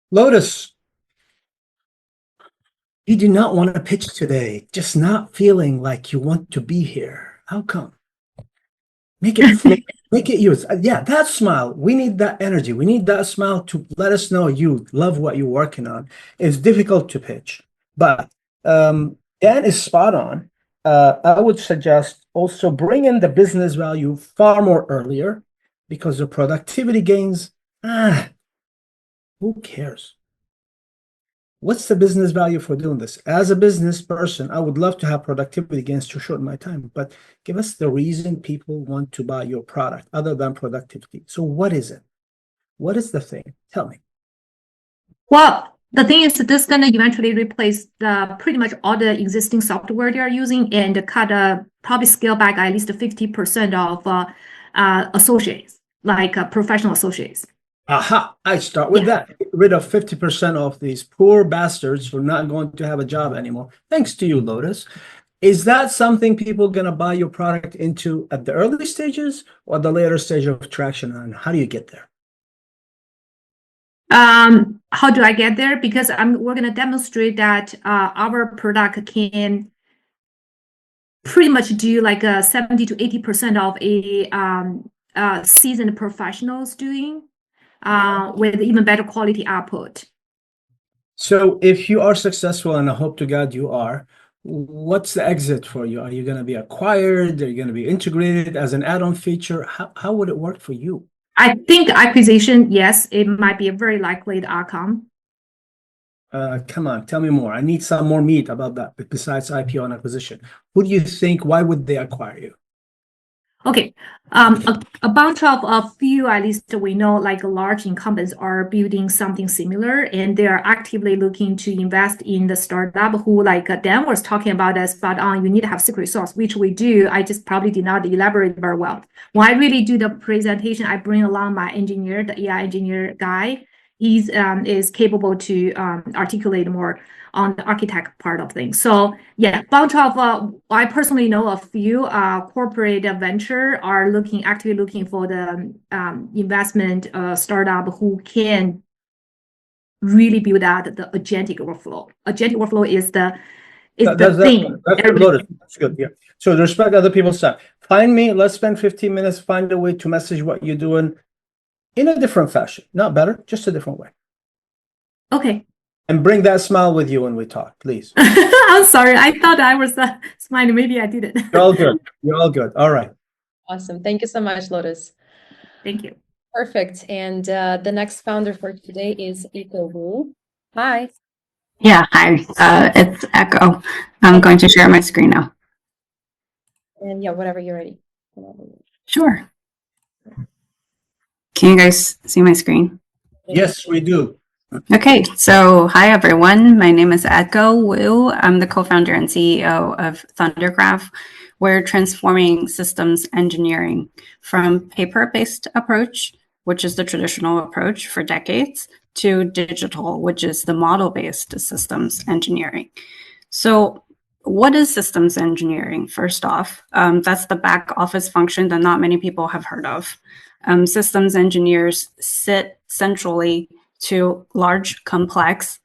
[SPEAKER 4] Lotus, you do not want to pitch today, just not feeling like you want to be here. How come? Make it make it yours. Yeah, that smile. We need that energy. We need that smile to let us know you love what you're working on. It's difficult to pitch, but Dan is spot on. I would suggest also bring in the business value far more earlier because the productivity gains, who cares? What's the business value for doing this? As a business person, I would love to have productivity gains to shorten my time, but give us the reason people want to buy your product other than productivity. So what is it? What is the thing? Tell me.
[SPEAKER 12] Well, the thing is that this is going to eventually replace pretty much all the existing software they are using and probably scale back at least 50% of associates, like professional associates.
[SPEAKER 4] Aha, I start with that. Get rid of 50% of these poor bastards who are not going to have a job anymore. Thanks to you, Lotus. Is that something people going to buy your product into at the early stages or the later stage of traction? And how do you get there?
[SPEAKER 12] How do I get there? Because we're going to demonstrate that our product can pretty much do like 70 to 80% of a seasoned professionals doing with even better quality output.
[SPEAKER 4] So if you are successful, and I hope to God you are, what's the exit for you? Are you going to be acquired? Are you going to be integrated as an add-on feature? How would it work for you?
[SPEAKER 12] I think acquisition, yes, it might be a very likely outcome.
[SPEAKER 4] Come on, tell me more. I need some more meat about that besides IPO and acquisition. Who do you think, why would they acquire you?
[SPEAKER 12] Okay, a bunch of a few, at least we know, like large incumbents are building something similar, and they are actively looking to invest in the startup. Who, like Dan was talking about, that spot on. You need to have secret sauce, which we do. I just probably did not elaborate very well. When I really do the presentation, I bring along my engineer, the AI engineer guy. He's is capable to articulate more on the architect part of things. So yeah, bunch of I personally know a few corporate venture are actively looking for the investment startup who can really build out the agentic workflow. Agentic workflow is the thing.
[SPEAKER 4] That's good. Yeah. So respect other people's time. Find me. Let's spend 15 minutes. Find a way to message what you're doing in a different fashion. Not better, just a different way.
[SPEAKER 12] Okay.
[SPEAKER 4] And bring that smile with you when we talk, please.
[SPEAKER 12] I'm sorry. I thought I was smiling. Maybe I didn't.
[SPEAKER 4] You're all good. You're all good. All right.
[SPEAKER 1] Awesome. Thank you so much, Lotus.
[SPEAKER 12] Thank you.
[SPEAKER 1] Perfect. And the next founder for today is Echo Wu. Hi.
[SPEAKER 13] Yeah, hi. It's Echo. I'm going to share my screen now.
[SPEAKER 1] And yeah, whenever you're ready.
[SPEAKER 13] Sure. Can you guys see my screen?
[SPEAKER 4] Yes, we do.
[SPEAKER 13] Okay, so hi everyone. My name is Echo Wu. I'm the co-founder and CEO of Thundergraph. We're transforming systems engineering from paper-based approach, which is the traditional approach for decades, to digital, which is the model-based systems engineering. So what is systems engineering? First off, that's the back office function that not many people have heard of. Systems engineers sit centrally to large, complex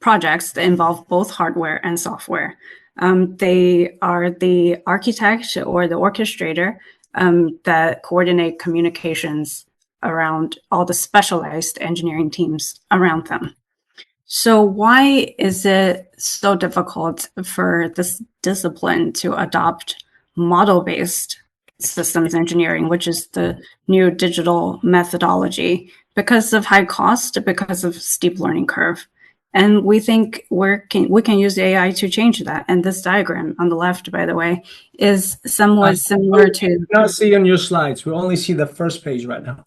[SPEAKER 13] projects that involve both hardware and software. They are the architect or the orchestrator that coordinate communications around all the specialized engineering teams around them. So why is it so difficult for this discipline to adopt model-based systems engineering, which is the new digital methodology? Because of high cost, because of steep learning curve. And we think we can use AI to change that. And this diagram on the left, by the way, is somewhat similar to...
[SPEAKER 4] We cannot see on your slides. We only see the first page right now.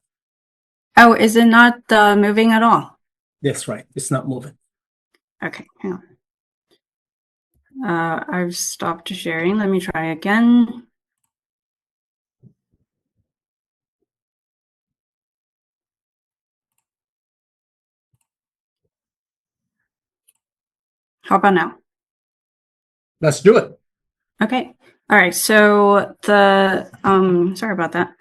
[SPEAKER 13] Oh, is it not moving at all?
[SPEAKER 4] That's right. It's not moving.
[SPEAKER 13] Okay, hang on. I've stopped sharing. Let me try again. How about now?
[SPEAKER 4] Let's do it.
[SPEAKER 13] Okay. All right. So sorry about that.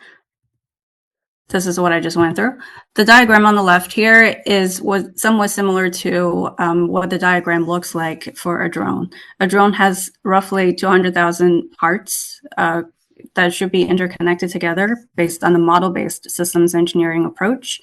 [SPEAKER 13] This is what I just went through. The diagram on the left here was somewhat similar to what the diagram looks like for a drone. A drone has roughly 200,000 parts that should be interconnected together based on the model-based systems engineering approach.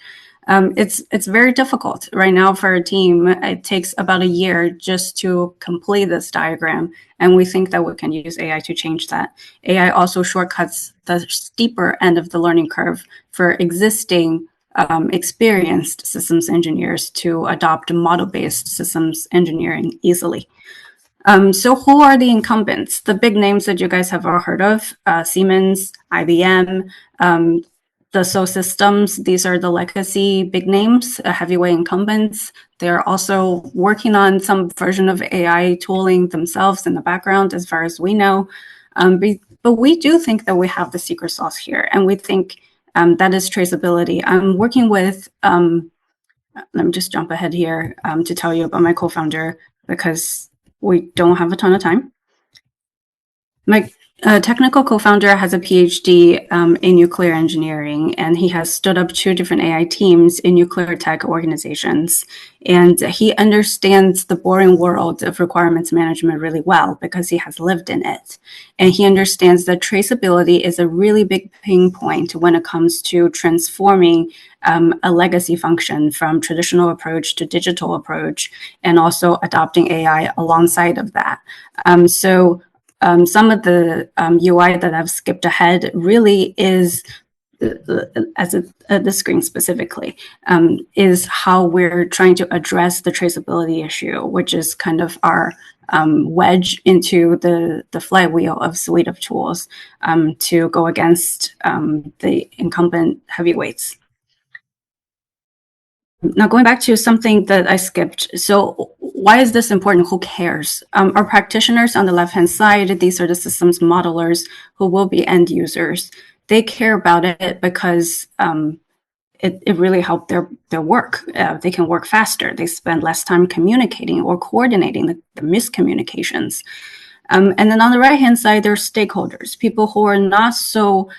[SPEAKER 13] It's very difficult right now for a team. It takes about a year just to complete this diagram, and we think that we can use AI to change that. AI also shortcuts the steeper end of the learning curve for existing experienced systems engineers to adopt model-based systems engineering easily. So who are the incumbents? The big names that you guys have all heard of, Siemens, IBM, Dassault Systems. These are the legacy big names, heavyweight incumbents. They're also working on some version of AI tooling themselves in the background, as far as we know. But we do think that we have the secret sauce here, and we think that is traceability. I'm working with, let me just jump ahead here to tell you about my co-founder, because we don't have a ton of time. My technical co-founder has a PhD in nuclear engineering, and he has stood up 2 different AI teams in nuclear tech organizations. And he understands the boring world of requirements management really well because he has lived in it. And he understands that traceability is a really big pain point when it comes to transforming a legacy function from traditional approach to digital approach, and also adopting AI alongside of that. Some of the UI that I've skipped ahead really is, the screen specifically, is how we're trying to address the traceability issue, which is kind of our wedge into the flywheel of suite of tools to go against the incumbent heavyweights. Now, going back to something that I skipped. So why is this important? Who cares? Our practitioners on the left-hand side, these are the systems modelers who will be end users. They care about it because it really helped their work. They can work faster. They spend less time communicating or coordinating the miscommunications. And then on the right-hand side, there are stakeholders, people who are not so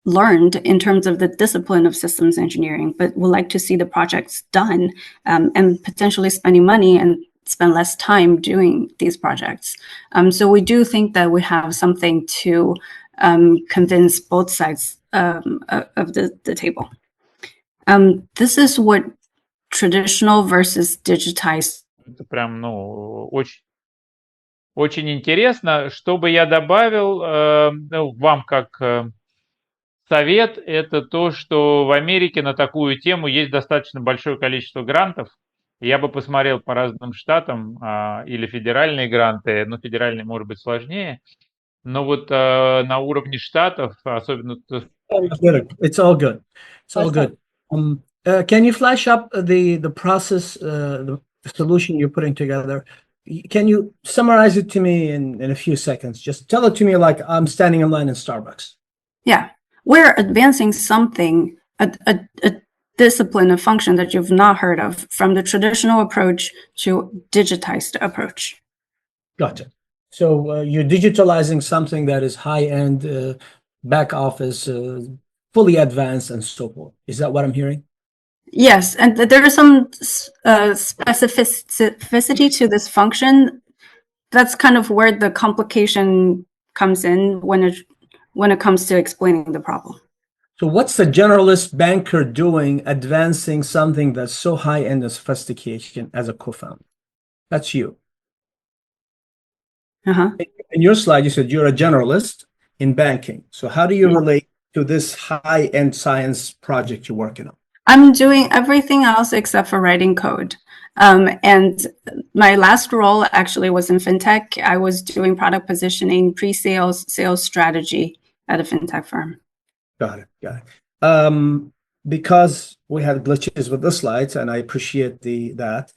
[SPEAKER 13] learned in terms of the discipline of systems engineering, but would like to see the projects done and potentially spending money and spend less time doing these projects. So we do think that we have something to convince both sides of the table. This is what traditional versus digitized.
[SPEAKER 5] Это прям, ну, очень интересно. Что бы я добавил, вам как совет, это то, что в Америке на такую тему есть достаточно большое количество грантов. Я бы посмотрел по разным штатам или федеральные гранты, но федеральные, может быть, сложнее. Но вот на уровне штатов, особенно...
[SPEAKER 4] It's all good. It's all good. Can you flash up the process, the solution you're putting together? Can you summarize it to me in a few seconds? Just tell it to me like I'm standing in line in Starbucks.
[SPEAKER 13] Yeah. We're advancing something, a discipline, a function that you've not heard of, from the traditional approach to digitized approach.
[SPEAKER 4] Gotcha. So you're digitalizing something that is high-end, back office, fully advanced, and so forth. Is that what I'm hearing?
[SPEAKER 13] Yes, and there is some specificity to this function. That's kind of where the complication comes in when it comes to explaining the problem.
[SPEAKER 4] So what's the generalist banker doing advancing something that's so high-end and sophistication as a co-founder? That's you. In your slide, you said you're a generalist in banking. So how do you relate to this high-end science project you're working on?
[SPEAKER 13] I'm doing everything else except for writing code. And my last role actually was in fintech. I was doing product positioning, pre-sales, sales strategy at a fintech firm.
[SPEAKER 4] Got it. Because we had glitches with the slides, and I appreciate that,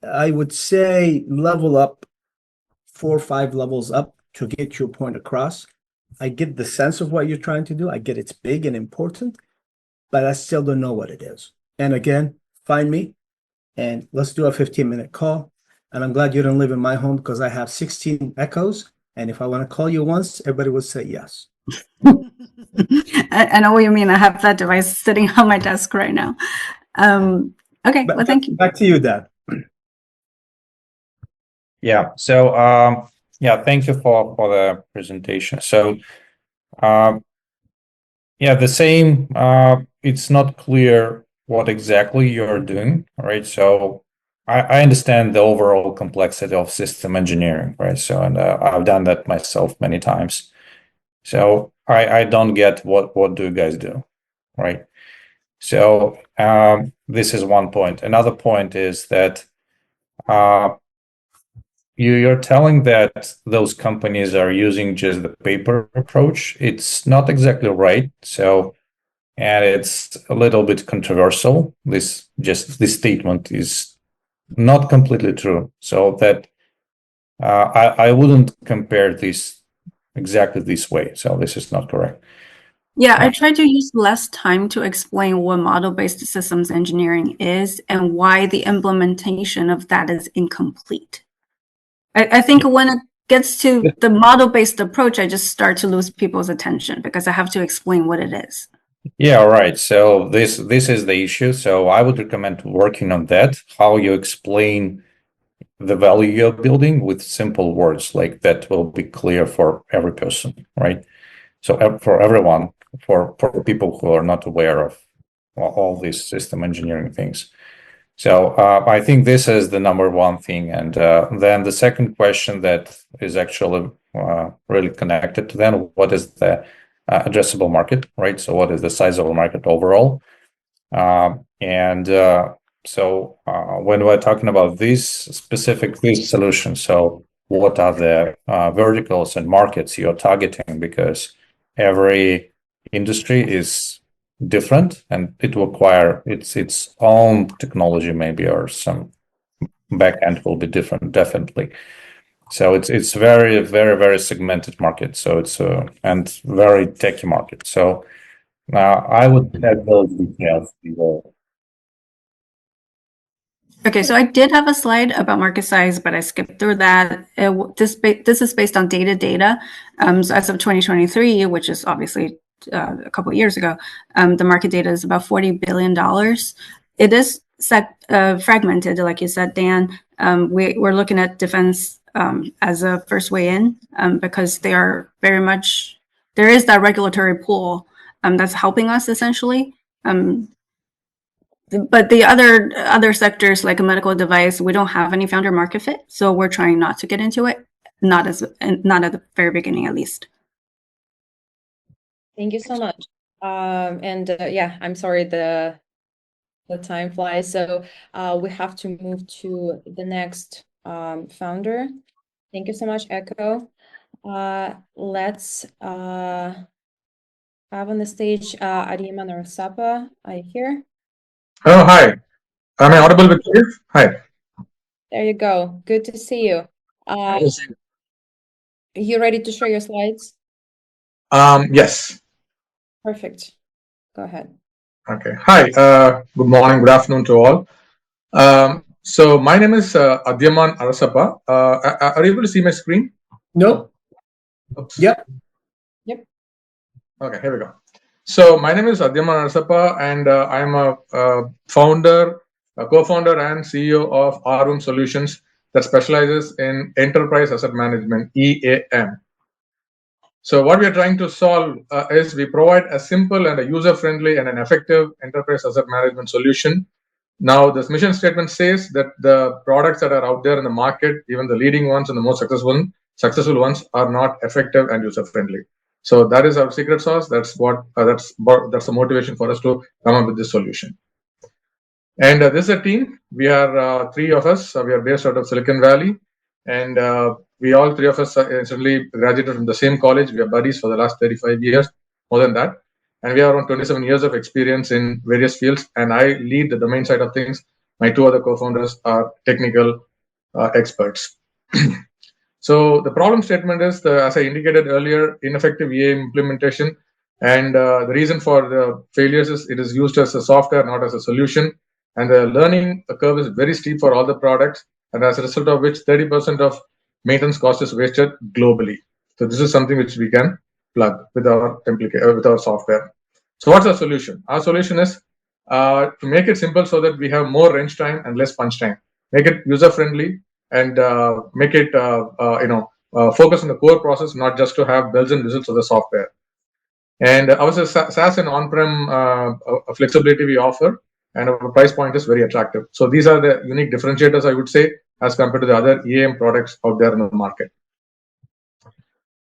[SPEAKER 4] I would say level up 4 or 5 levels up to get your point across. I get the sense of what you're trying to do. I get it's big and important, but I still don't know what it is. And again, find me and let's do a 15-minute call. And I'm glad you don't live in my home because I have 16 echoes. And if I want to call you once, everybody would say yes.
[SPEAKER 13] I know what you mean. I have that device sitting on my desk right now. Okay, well, thank you.
[SPEAKER 4] Back to you, Dad.
[SPEAKER 3] Yeah. So, thank you for the presentation. So, the same. It's not clear what exactly you're doing, right? So, I understand the overall complexity of system engineering, right? So, and I've done that myself many times. So, I don't get what do you guys do, right? So, this is one point. Another point is that you're telling that those companies are using just the paper approach. It's not exactly right. So, and it's a little bit controversial. This statement is not completely true. So that I wouldn't compare this exactly this way. So this is not correct.
[SPEAKER 13] Yeah, I tried to use less time to explain what model-based systems engineering is and why the implementation of that is incomplete. I think when it gets to the model-based approach, I just start to lose people's attention because I have to explain what it is.
[SPEAKER 3] Yeah, right. So this is the issue. So I would recommend working on that, how you explain the value you're building with simple words, like that will be clear for every person, right? So for everyone, for people who are not aware of all these system engineering things. So I think this is the number one thing. And then the second question that is actually really connected to then, what is the addressable market, right? So what is the size of the market overall? So when we're talking about these solutions, so what are the verticals and markets you're targeting? Because every industry is different and it will require its own technology, maybe, or some backend will be different, definitely. So it's very, very, very segmented market. So it's and very techy market. So I would add those details.
[SPEAKER 13] Okay, so I did have a slide about market size, but I skipped through that. This is based on data. So as of 2023, which is obviously a couple of years ago, the market data is about $40 billion. It is fragmented, like you said, Dan. We're looking at defense as a first way in because they are very much, there is that regulatory pool that's helping us essentially. But the other sectors like a medical device, we don't have any founder market fit, so we're trying not to get into it, not at the very beginning, at least.
[SPEAKER 1] Thank you so much. I'm sorry the time flies, so we have to move to the next founder. Thank you so much, Echo. Let's have on the stage Ariman Arsapa. Are you here?
[SPEAKER 14] Oh, hi. Am I audible with you? Hi.
[SPEAKER 1] There you go. Good to see you. Are you ready to share your slides?
[SPEAKER 14] Yes.
[SPEAKER 1] Perfect. Go ahead.
[SPEAKER 14] Okay. Hi. Good morning. Good afternoon to all. So my name is Adyaman Arasapa. Are you able to see my screen?
[SPEAKER 4] No.
[SPEAKER 14] Oops.
[SPEAKER 4] Yep.
[SPEAKER 14] Okay. Here we go. So my name is Adyaman Arasapa, and I'm a founder, a co-founder, and CEO of Room Solutions that specializes in enterprise asset management, EAM. So what we are trying to solve is we provide a simple and a user-friendly and an effective enterprise asset management solution. Now, this mission statement says that the products that are out there in the market, even the leading ones and the most successful ones, are not effective and user-friendly. So that is our secret sauce. That's the motivation for us to come up with this solution. And this is a team. We are 3 of us. We are based out of Silicon Valley, and we all 3 of us recently graduated from the same college. We are buddies for the last 35 years, more than that. And we are around 27 years of experience in various fields. And I lead the domain side of things. My 2 other co-founders are technical experts. So the problem statement is, as I indicated earlier, ineffective EAM implementation. And the reason for the failures is it is used as a software, not as a solution. And the learning curve is very steep for all the products. And as a result of which 30% of maintenance cost is wasted globally. So this is something which we can plug with our with our software. So what's our solution? Our solution is to make it simple so that we have more wrench time and less punch time. Make it user friendly and make it focus on the core process, not just to have bells and whistles of the software. And our SaaS and on-prem flexibility we offer, and our price point is very attractive. So these are the unique differentiators, I would say, as compared to the other EAM products out there in the market.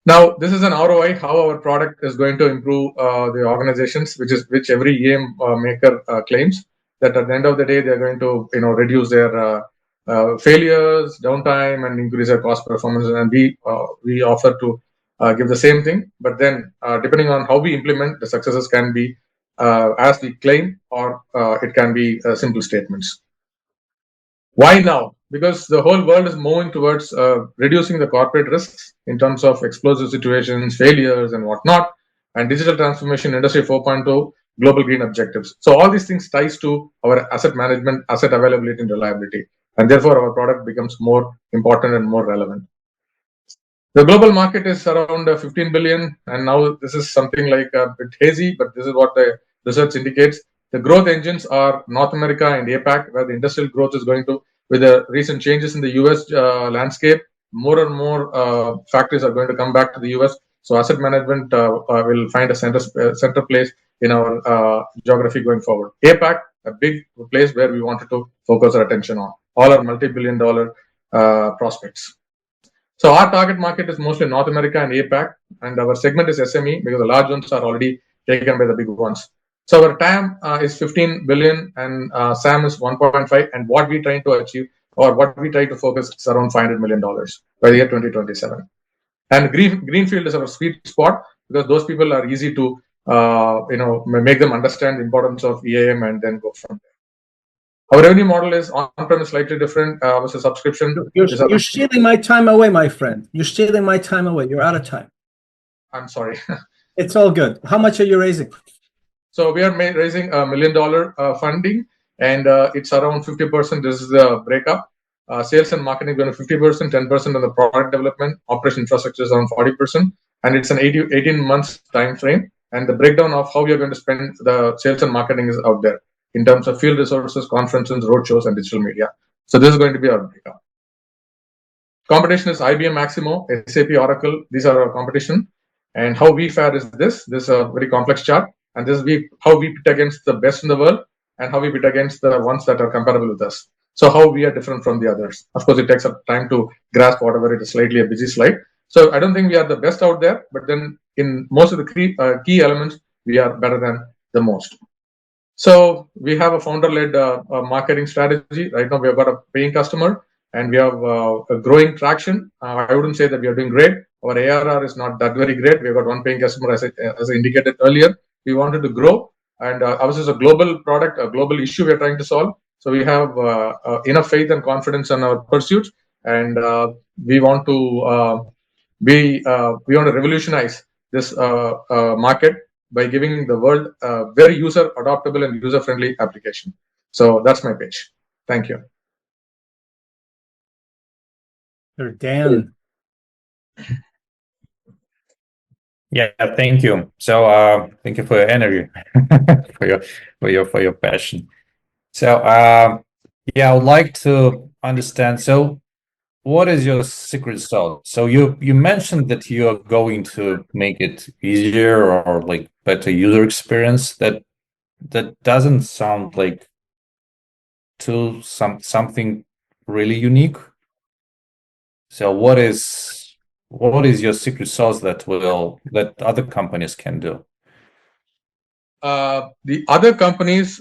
[SPEAKER 14] Now, this is an ROI, how our product is going to improve the organizations, which every EAM maker claims that at the end of the day, they're going to reduce their failures, downtime, and increase their cost performance. And we offer to give the same thing, but then depending on how we implement, the successes can be as we claim, or it can be simple statements. Why now? Because the whole world is moving towards reducing the corporate risks in terms of explosive situations, failures, and whatnot, and digital transformation, Industry 4.0, global green objectives. So all these things ties to our asset management, asset availability, and reliability, and therefore our product becomes more important and more relevant. The global market is around 15 billion, and now this is something like a bit hazy, but this is what the research indicates. The growth engines are North America and APAC, where the industrial growth is going to, with the recent changes in the US landscape, more and more factories are going to come back to the US. So asset management will find a center place in our geography going forward. APAC, a big place where we wanted to focus our attention on. All our multi-billion dollar prospects. So our target market is mostly North America and APAC, and our segment is SME because the large ones are already taken by the big ones. So our TAM is 15 billion and SAM is 1.5, and what we try to achieve, or what we try to focus, is around $500 million by the year 2027. And Greenfield is our sweet spot because those people are easy to make them understand the importance of EAM and then go from there. Our revenue model is on-premise slightly different versus subscription.
[SPEAKER 4] You're stealing my time away, my friend. You're stealing my time away. You're out of time.
[SPEAKER 14] I'm sorry.
[SPEAKER 4] It's all good. How much are you raising?
[SPEAKER 14] So we are raising $1 million funding, and it's around 50%. This is the breakup. Sales and marketing going to 50%, 10% on the product development. Operation infrastructure is around 40%, and it's an 18 months time frame. And the breakdown of how we are going to spend the sales and marketing is out there in terms of field resources, conferences, roadshows, and digital media. So this is going to be our breakup. Competition is IBM Maximo, SAP, Oracle. These are our competition. And how we fare is this. This is a very complex chart. And this is how we pit against the best in the world and how we pit against the ones that are comparable with us. So how we are different from the others. Of course, it takes up time to grasp whatever it is, slightly a busy slide. So I don't think we are the best out there, but then in most of the key elements, we are better than the most. So we have a founder-led marketing strategy. Right now, we have got a paying customer and we have a growing traction. I wouldn't say that we are doing great. Our ARR is not that very great. We've got one paying customer, as I indicated earlier. We wanted to grow, and ours is a global product, a global issue we are trying to solve. So we have enough faith and confidence in our pursuits, and we want to revolutionize this market by giving the world a very user adoptable and user friendly application. So that's my pitch. Thank you.
[SPEAKER 4] Dan.
[SPEAKER 3] Yeah, thank you. So thank you for your energy, for your passion. So yeah, I would like to understand. So what is your secret sauce? So you mentioned that you are going to make it easier or like better user experience. That doesn't sound like something really unique. So what is your secret sauce that other companies can do?
[SPEAKER 14] The other companies,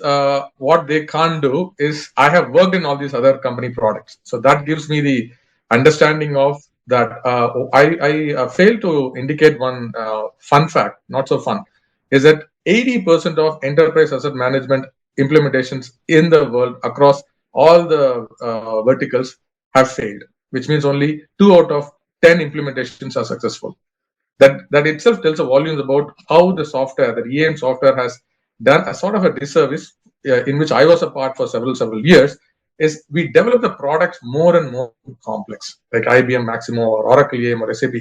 [SPEAKER 14] what they can't do is, I have worked in all these other company products, so that gives me the understanding of that. I failed to indicate one fun fact, not so fun, is that 80% of enterprise asset management implementations in the world across all the verticals have failed, which means only 2 out of 10 implementations are successful. That itself tells a volumes about how the software, the EAM software, has done a sort of a disservice, in which I was a part for several years. Is we develop the products more and more complex, like IBM Maximo or Oracle EAM or SAP.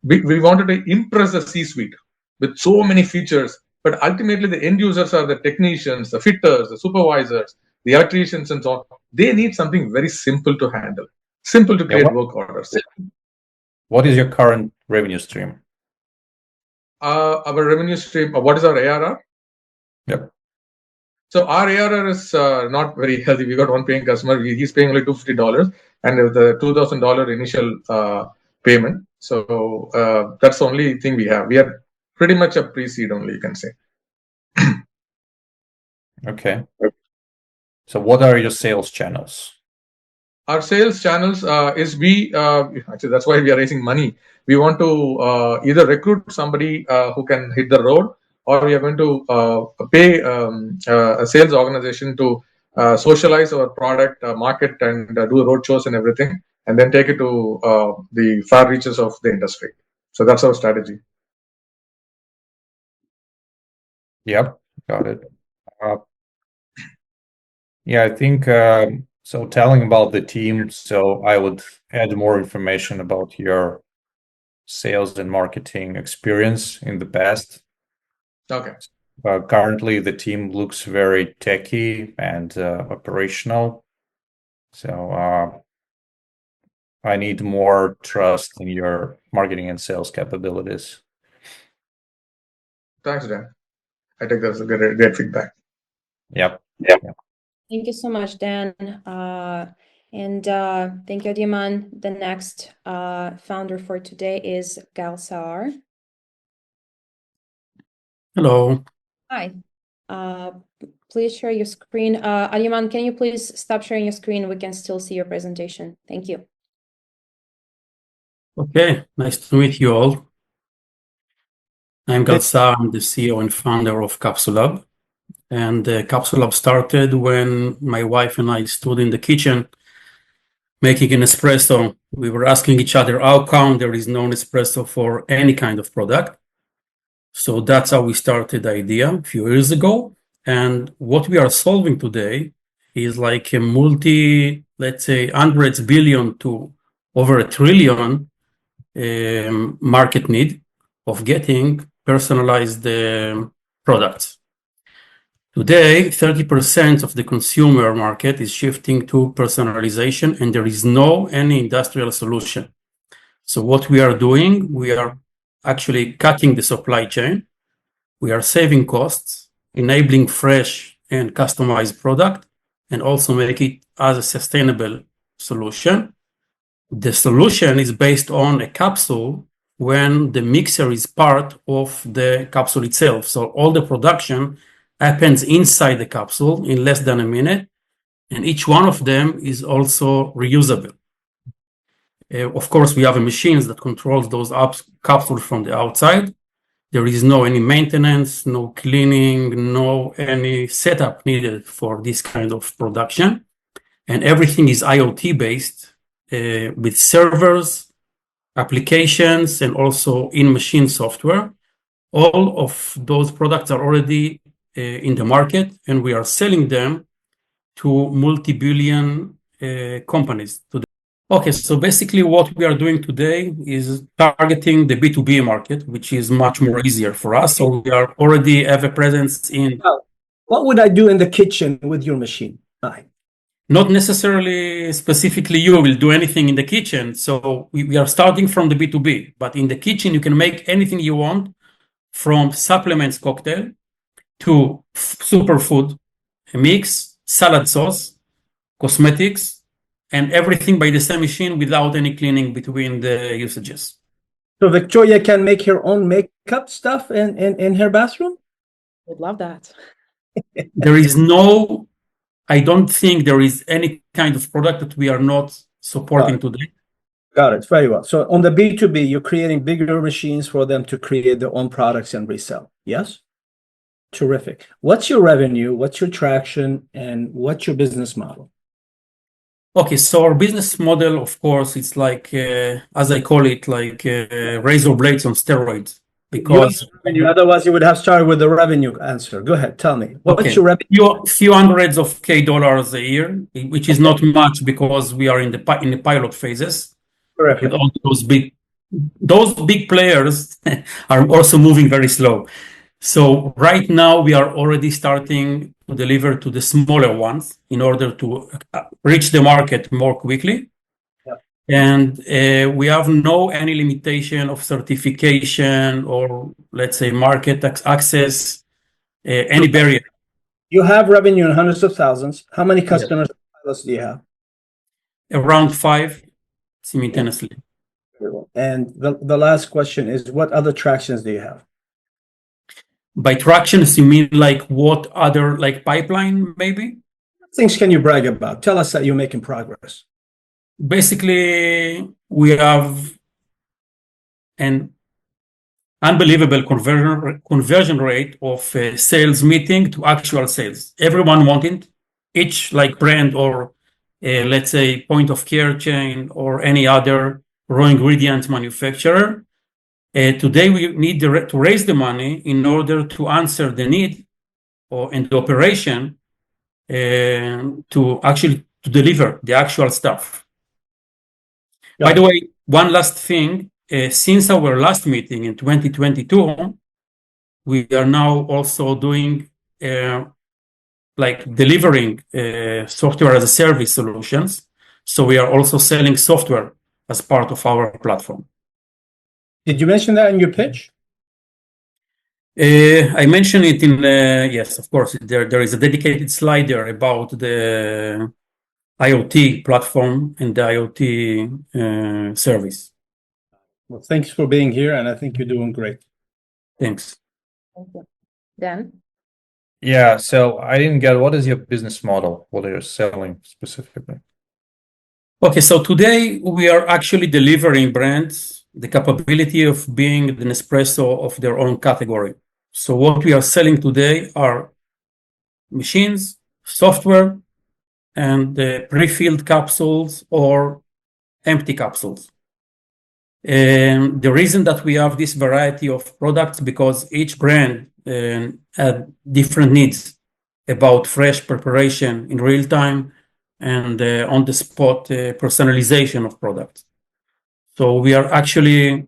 [SPEAKER 14] We wanted to impress the C-suite with so many features, but ultimately the end users are the technicians, the fitters, the supervisors, the electricians, and so on. They need something very simple to handle, simple to create work orders.
[SPEAKER 3] What is your current revenue stream?
[SPEAKER 14] Our revenue stream, what is our ARR?
[SPEAKER 3] Yep.
[SPEAKER 14] So our ARR is not very healthy. We got one paying customer. He's paying only $250 and with the $2,000 initial payment. So that's the only thing we have. We are pretty much a pre-seed only, you can say.
[SPEAKER 3] Okay. So what are your sales channels?
[SPEAKER 14] Our sales channels is actually that's why we are raising money. We want to either recruit somebody who can hit the road, or we are going to pay a sales organization to socialize our product, market, and do road shows and everything, and then take it to the far reaches of the industry. So that's our strategy.
[SPEAKER 3] Yep, got it. Yeah, I think so. Telling about the team, so I would add more information about your sales and marketing experience in the past.
[SPEAKER 14] Okay.
[SPEAKER 3] Currently, the team looks very techy and operational. So I need more trust in your marketing and sales capabilities.
[SPEAKER 14] Thanks, Dan. I think that's a great feedback.
[SPEAKER 3] Yep.
[SPEAKER 1] Thank you so much, Dan. And thank you, Adiman. The next founder for today is Gal Saar.
[SPEAKER 15] Hello.
[SPEAKER 1] Hi. Please share your screen. Adiman, can you please stop sharing your screen? We can still see your presentation. Thank you.
[SPEAKER 15] Okay, nice to meet you all. I'm Gal Saar. I'm the CEO and founder of Capsulab. And Capsulab started when my wife and I stood in the kitchen making an espresso. We were asking each other, how come there is no Nespresso for any kind of product? So that's how we started the idea a few years ago. And what we are solving today is like a let's say, hundreds billion to over $1 trillion market need of getting personalized products. Today, 30% of the consumer market is shifting to personalization, and there is no any industrial solution. So what we are doing, we are actually cutting the supply chain. We are saving costs, enabling fresh and customized product, and also make it as a sustainable solution. The solution is based on a capsule when the mixer is part of the capsule itself. So all the production happens inside the capsule in less than a minute, and each one of them is also reusable. Of course, we have machines that controls those capsules from the outside. There is no any maintenance, no cleaning, no any setup needed for this kind of production. And everything is IoT based with servers, applications, and also in-machine software. All of those products are already in the market, and we are selling them to multi-billion companies today. Okay, so basically what we are doing today is targeting the B2B market, which is much more easier for us. So we are already have a presence in.
[SPEAKER 4] What would I do in the kitchen with your machine?
[SPEAKER 15] Not necessarily specifically you will do anything in the kitchen. So we are starting from the B2B, but in the kitchen, you can make anything you want, from supplements cocktail to superfood, a mix, salad sauce, cosmetics, and everything by the same machine without any cleaning between the usages.
[SPEAKER 4] So Victoria can make her own makeup stuff in her bathroom?
[SPEAKER 1] Would love that.
[SPEAKER 15] I don't think there is any kind of product that we are not supporting today.
[SPEAKER 4] Got it. Very well. So on the B2B, you're creating bigger machines for them to create their own products and resell. Yes? Terrific. What's your revenue? What's your traction? And what's your business model?
[SPEAKER 15] Okay, so our business model, of course, it's like, as I call it, like razor blades on steroids. Because
[SPEAKER 4] revenue, otherwise you would have started with the revenue answer. Go ahead, tell me. What's your revenue?
[SPEAKER 15] Few hundreds of dollars a year, which is not much because we are in the pilot phases.
[SPEAKER 4] Correct.
[SPEAKER 15] All those big players are also moving very slow. So right now we are already starting to deliver to the smaller ones in order to reach the market more quickly. And we have no any limitation of certification or, let's say, market access, any barrier.
[SPEAKER 4] You have revenue in hundreds of thousands. How many customers pilots do you have?
[SPEAKER 15] Around 5 simultaneously.
[SPEAKER 4] And the last question is, what other tractions do you have?
[SPEAKER 15] By tractions, you mean like what other, like pipeline, maybe?
[SPEAKER 4] Things can you brag about? Tell us that you're making progress.
[SPEAKER 15] Basically, we have an unbelievable conversion rate of sales meeting to actual sales. Everyone wanted each like brand or let's say point of care chain or any other raw ingredient manufacturer. Today we need to raise the money in order to answer the need or in the operation to actually to deliver the actual stuff. By the way, one last thing, since our last meeting in 2022, we are now also doing like delivering software as a service solutions. So we are also selling software as part of our platform.
[SPEAKER 4] Did you mention that in your pitch?
[SPEAKER 15] I mentioned it in, yes, of course, there is a dedicated slide there about the IoT platform and the IoT service.
[SPEAKER 4] Well, thanks for being here, and I think you're doing great.
[SPEAKER 15] Thanks.
[SPEAKER 1] Thank you. Dan?
[SPEAKER 3] Yeah, so I didn't get, what is your business model? What are you selling specifically?
[SPEAKER 15] Okay, so today we are actually delivering brands the capability of being the Nespresso of their own category. So what we are selling today are machines, software, and pre-filled capsules or empty capsules. And the reason that we have this variety of products because each brand had different needs about fresh preparation in real time and on the spot personalization of products. So we are actually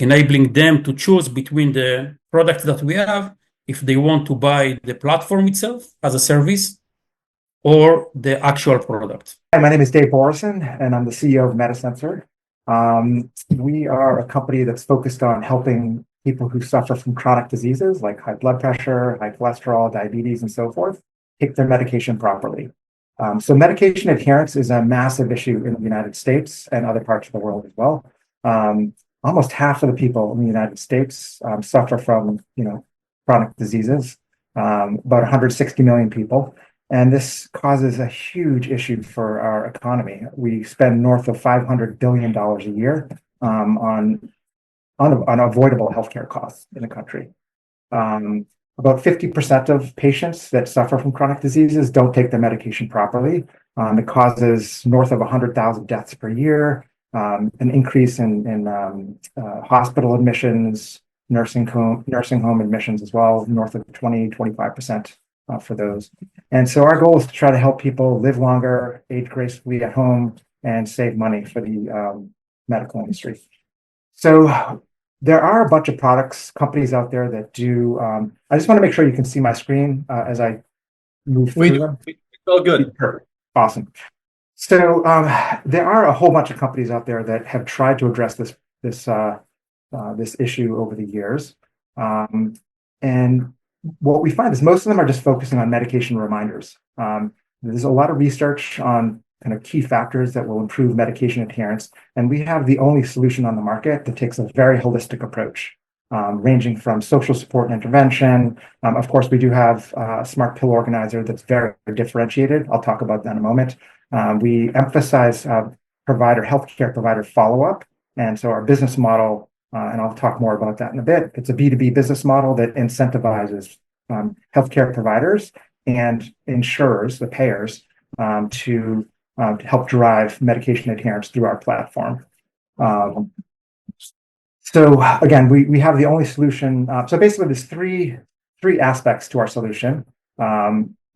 [SPEAKER 15] enabling them to choose between the products that we have if they want to buy the platform itself as a service or the actual product.
[SPEAKER 16] Hi, my name is Dave Borison, and I'm the CEO of MetaSensor. We are a company that's focused on helping people who suffer from chronic diseases like high blood pressure, high cholesterol, diabetes, and so forth, take their medication properly. So medication adherence is a massive issue in the United States and other parts of the world as well. Almost half of the people in the United States suffer from, chronic diseases, about 160 million people. And this causes a huge issue for our economy. We spend north of $500 billion a year on unavoidable healthcare costs in the country. About 50% of patients that suffer from chronic diseases don't take their medication properly. It causes north of 100,000 deaths per year, an increase in hospital admissions, nursing home admissions as well, north of 25% for those. And so our goal is to try to help people live longer, age gracefully at home, and save money for the medical industry. So there are a bunch of companies out there that do. I just want to make sure you can see my screen as I move through them.
[SPEAKER 4] It's all good.
[SPEAKER 16] Awesome. So there are a whole bunch of companies out there that have tried to address this issue over the years, and what we find is most of them are just focusing on medication reminders. There's a lot of research on kind of key factors that will improve medication adherence, and we have the only solution on the market that takes a very holistic approach, ranging from social support and intervention. Of course, we do have a smart pill organizer that's very differentiated. I'll talk about that in a moment. We emphasize healthcare provider follow-up, and so our business model, and I'll talk more about that in a bit. It's a B2B business model that incentivizes healthcare providers and insurers, the payers, to to help drive medication adherence through our platform. So again, we have the only solution. So basically, there's three aspects to our solution.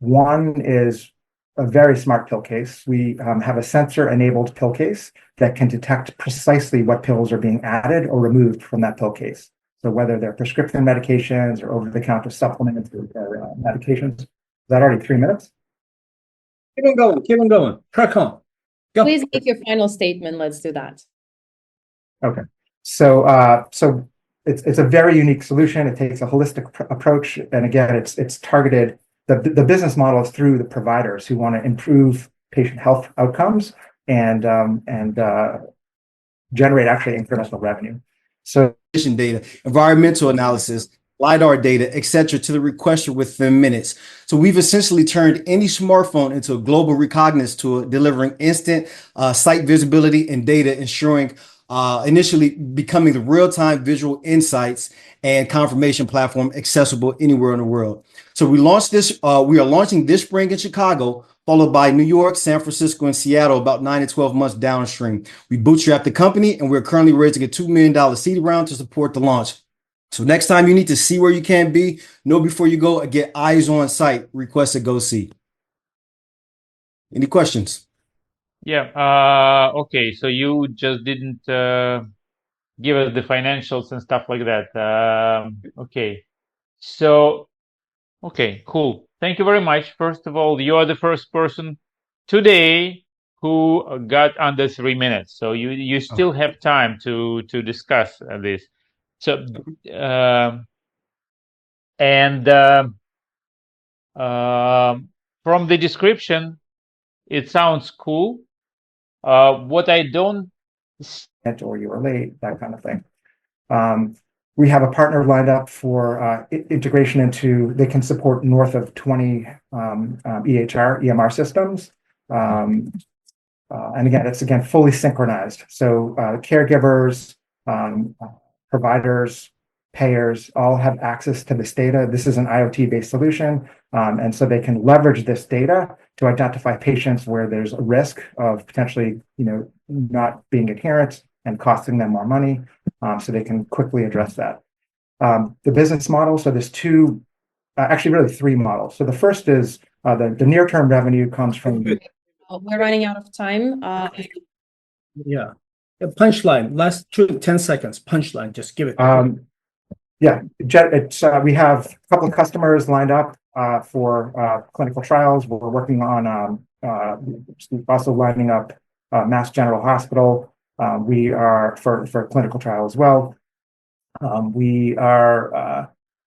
[SPEAKER 16] One is a very smart pill case. We have a sensor-enabled pill case that can detect precisely what pills are being added or removed from that pill case. So whether they're prescription medications or over-the-counter supplements or medications. Is that already 3 minutes?
[SPEAKER 4] Keep on going. Keep on going. Crack on. Go.
[SPEAKER 1] Please make your final statement. Let's do that.
[SPEAKER 16] Okay. So it's a very unique solution. It takes a holistic approach, and again, it's targeted. The business model is through the providers who want to improve patient health outcomes and generate actually incremental revenue. So
[SPEAKER 17] data, environmental analysis, LiDAR data, etc., to the requester within minutes. So we've essentially turned any smartphone into a global recognizance tool, delivering instant site visibility and data, ensuring initially becoming the real-time visual insights and confirmation platform accessible anywhere in the world. So we launched this. We are launching this spring in Chicago, followed by New York, San Francisco, and Seattle about 9 to 12 months downstream. We bootstrapped the company, and we're currently raising a $2 million seed round to support the launch. So next time you need to see where you can be, know before you go, and get eyes on site, request a go see. Any questions?
[SPEAKER 5] Yeah. Okay. So you just didn't give us the financials and stuff like that. Okay. So, okay, cool. Thank you very much. First of all, you are the first person today who got under 3 minutes. So you still have time to discuss this. So, from the description, it sounds cool. What I don't,
[SPEAKER 16] or you were late, that kind of thing. We have a partner lined up for integration into. They can support north of 20 EMR systems. And again, it's fully synchronized. So caregivers, providers, payers all have access to this data. This is an IoT-based solution, and so they can leverage this data to identify patients where there's a risk of potentially, not being adherent and costing them more money. So they can quickly address that. The business model. So there's two, actually really three models. So the first is the near-term revenue comes from.
[SPEAKER 1] We're running out of time.
[SPEAKER 4] Yeah. A punchline. Last 10 seconds. Punchline. Just give it.
[SPEAKER 16] Yeah, we have a couple of customers lined up for clinical trials. We're working on also lining up Mass General Hospital. We are for clinical trial as well. We are.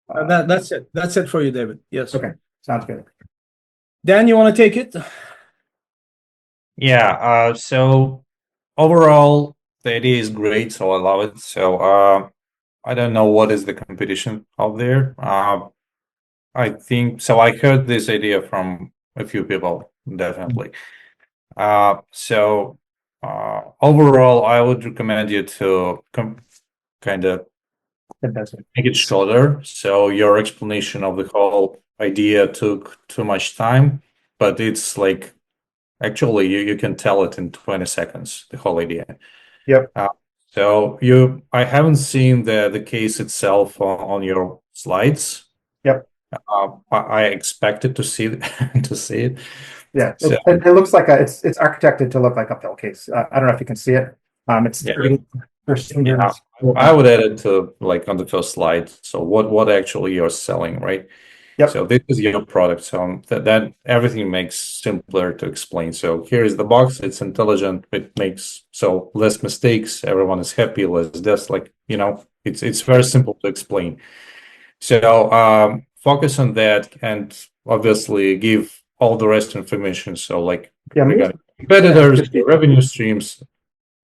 [SPEAKER 4] That's it. That's it for you, David. Yes.
[SPEAKER 16] Okay, sounds good.
[SPEAKER 4] Dan, you want to take it?
[SPEAKER 3] Yeah. So overall, the idea is great. So I love it. So I don't know what is the competition out there. I think so. I heard this idea from a few people, definitely. So overall, I would recommend you to kind of make it shorter. So your explanation of the whole idea took too much time, but it's like actually you can tell it in 20 seconds, the whole idea.
[SPEAKER 16] Yep.
[SPEAKER 3] So I haven't seen the case itself on your slides.
[SPEAKER 16] Yep.
[SPEAKER 3] I expected to see it.
[SPEAKER 16] Yeah,
[SPEAKER 3] So,
[SPEAKER 16] it looks like it's architected to look like a pill case. I don't know if you can see it. It's for seniors.
[SPEAKER 3] I would add it to like on the first slide. So what actually you're selling, right?
[SPEAKER 16] Yep.
[SPEAKER 3] So this is your product. So that everything makes simpler to explain. So here is the box. It's intelligent. It makes so less mistakes. Everyone is happy. Less deaths. Like it's very simple to explain. So focus on that and obviously give all the rest information. So like competitors, the revenue streams.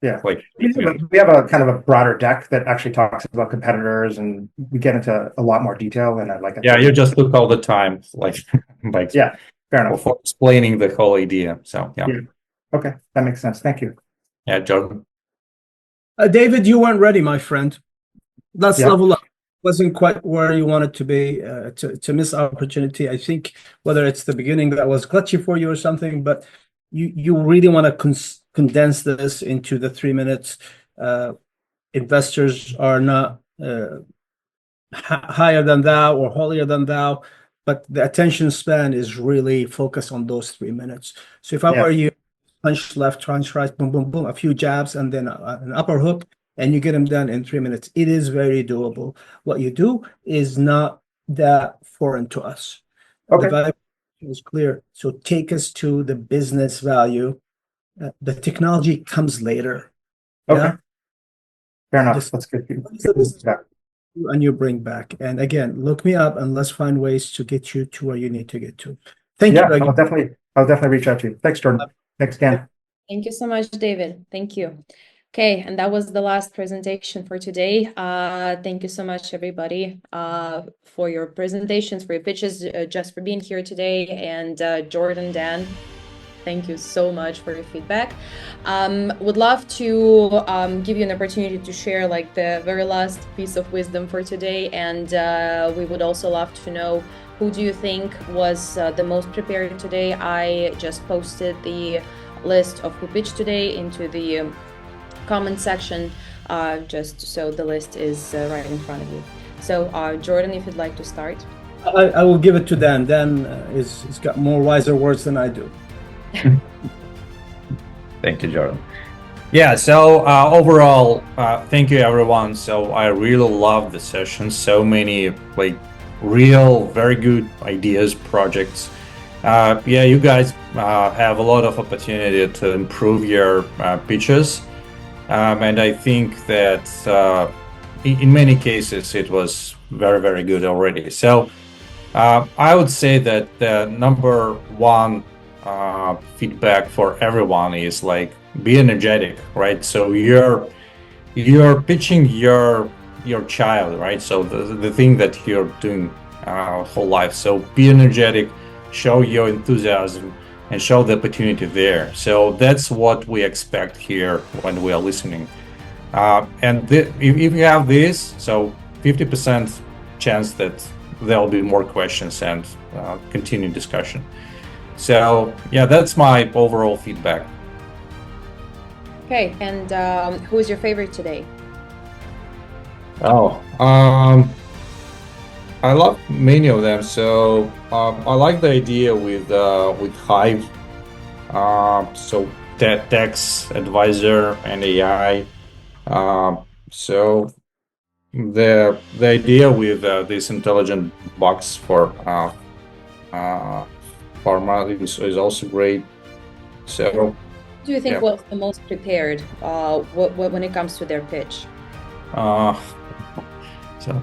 [SPEAKER 16] Yeah,
[SPEAKER 3] like
[SPEAKER 16] we have a kind of a broader deck that actually talks about competitors, and we get into a lot more detail. And I like it.
[SPEAKER 3] Yeah, you just took all the time, like
[SPEAKER 16] yeah, fair enough,
[SPEAKER 3] for explaining the whole idea. So yeah.
[SPEAKER 16] Okay, that makes sense. Thank you.
[SPEAKER 3] Yeah, Jordan.
[SPEAKER 4] David, you weren't ready, my friend. That's level up. Wasn't quite where you wanted to be. To miss opportunity. I think whether it's the beginning that was glitchy for you or something, but you really want to condense this into the 3 minutes. Investors are not higher than thou or holier than thou, but the attention span is really focused on those 3 minutes. So if I were you, punch left, punch right, boom, boom, boom, a few jabs, and then an upper hook, and you get them done in 3 minutes. It is very doable. What you do is not that foreign to us.
[SPEAKER 16] Okay.
[SPEAKER 4] The value is clear. So take us to the business value. The technology comes later.
[SPEAKER 16] Okay.
[SPEAKER 4] Yeah?
[SPEAKER 16] Fair enough.
[SPEAKER 4] Just
[SPEAKER 16] That's good.
[SPEAKER 4] and you bring back. And again, look me up and let's find ways to get you to where you need to get to. Thank you.
[SPEAKER 16] I'll definitely reach out to you. Thanks, Jordan. Thanks, Dan.
[SPEAKER 1] Thank you so much, David. Thank you. Okay, and that was the last presentation for today. Thank you so much, everybody, for your presentations, for your pitches, just for being here today. And Jordan, Dan, thank you so much for your feedback. Would love to give you an opportunity to share like the very last piece of wisdom for today. And we would also love to know, who do you think was the most prepared today? I just posted the list of who pitched today into the comment section, just so the list is right in front of you. So Jordan, if you'd like to start.
[SPEAKER 4] I will give it to Dan. Dan is got more wiser words than I do.
[SPEAKER 3] Thank you, Jordan. Yeah, so overall, thank you, everyone. So I really love the session. So many like real, very good ideas, projects. Yeah, you guys have a lot of opportunity to improve your pitches. And I think that in many cases, it was very, very good already. So I would say that the number one feedback for everyone is like, be energetic, right? So you're pitching your child, right? So the thing that you're doing whole life. So be energetic, show your enthusiasm, and show the opportunity there. So that's what we expect here when we are listening. And if you have this, so 50% chance that there'll be more questions and continued discussion. So yeah, that's my overall feedback.
[SPEAKER 1] Okay, and who is your favorite today?
[SPEAKER 3] Oh, I love many of them. So I like the idea with Hive. So text advisor and AI. So the idea with this intelligent box for pharma is also great. So
[SPEAKER 1] Do you think was the most prepared when it comes to their pitch?
[SPEAKER 3] So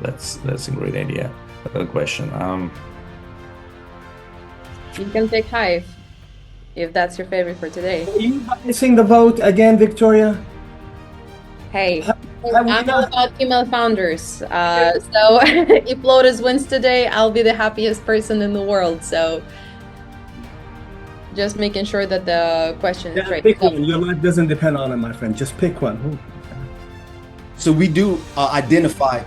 [SPEAKER 3] that's a great idea. Good question.
[SPEAKER 1] You can pick Hive if that's your favorite for today.
[SPEAKER 4] Are you biasing the vote again, Victoria?
[SPEAKER 1] Hey, I'm all about female founders. So if Lotus wins today, I'll be the happiest person in the world. So just making sure that the question is right.
[SPEAKER 4] Pick one. Your life doesn't depend on it, my friend. Just pick one.
[SPEAKER 17] So we do identify.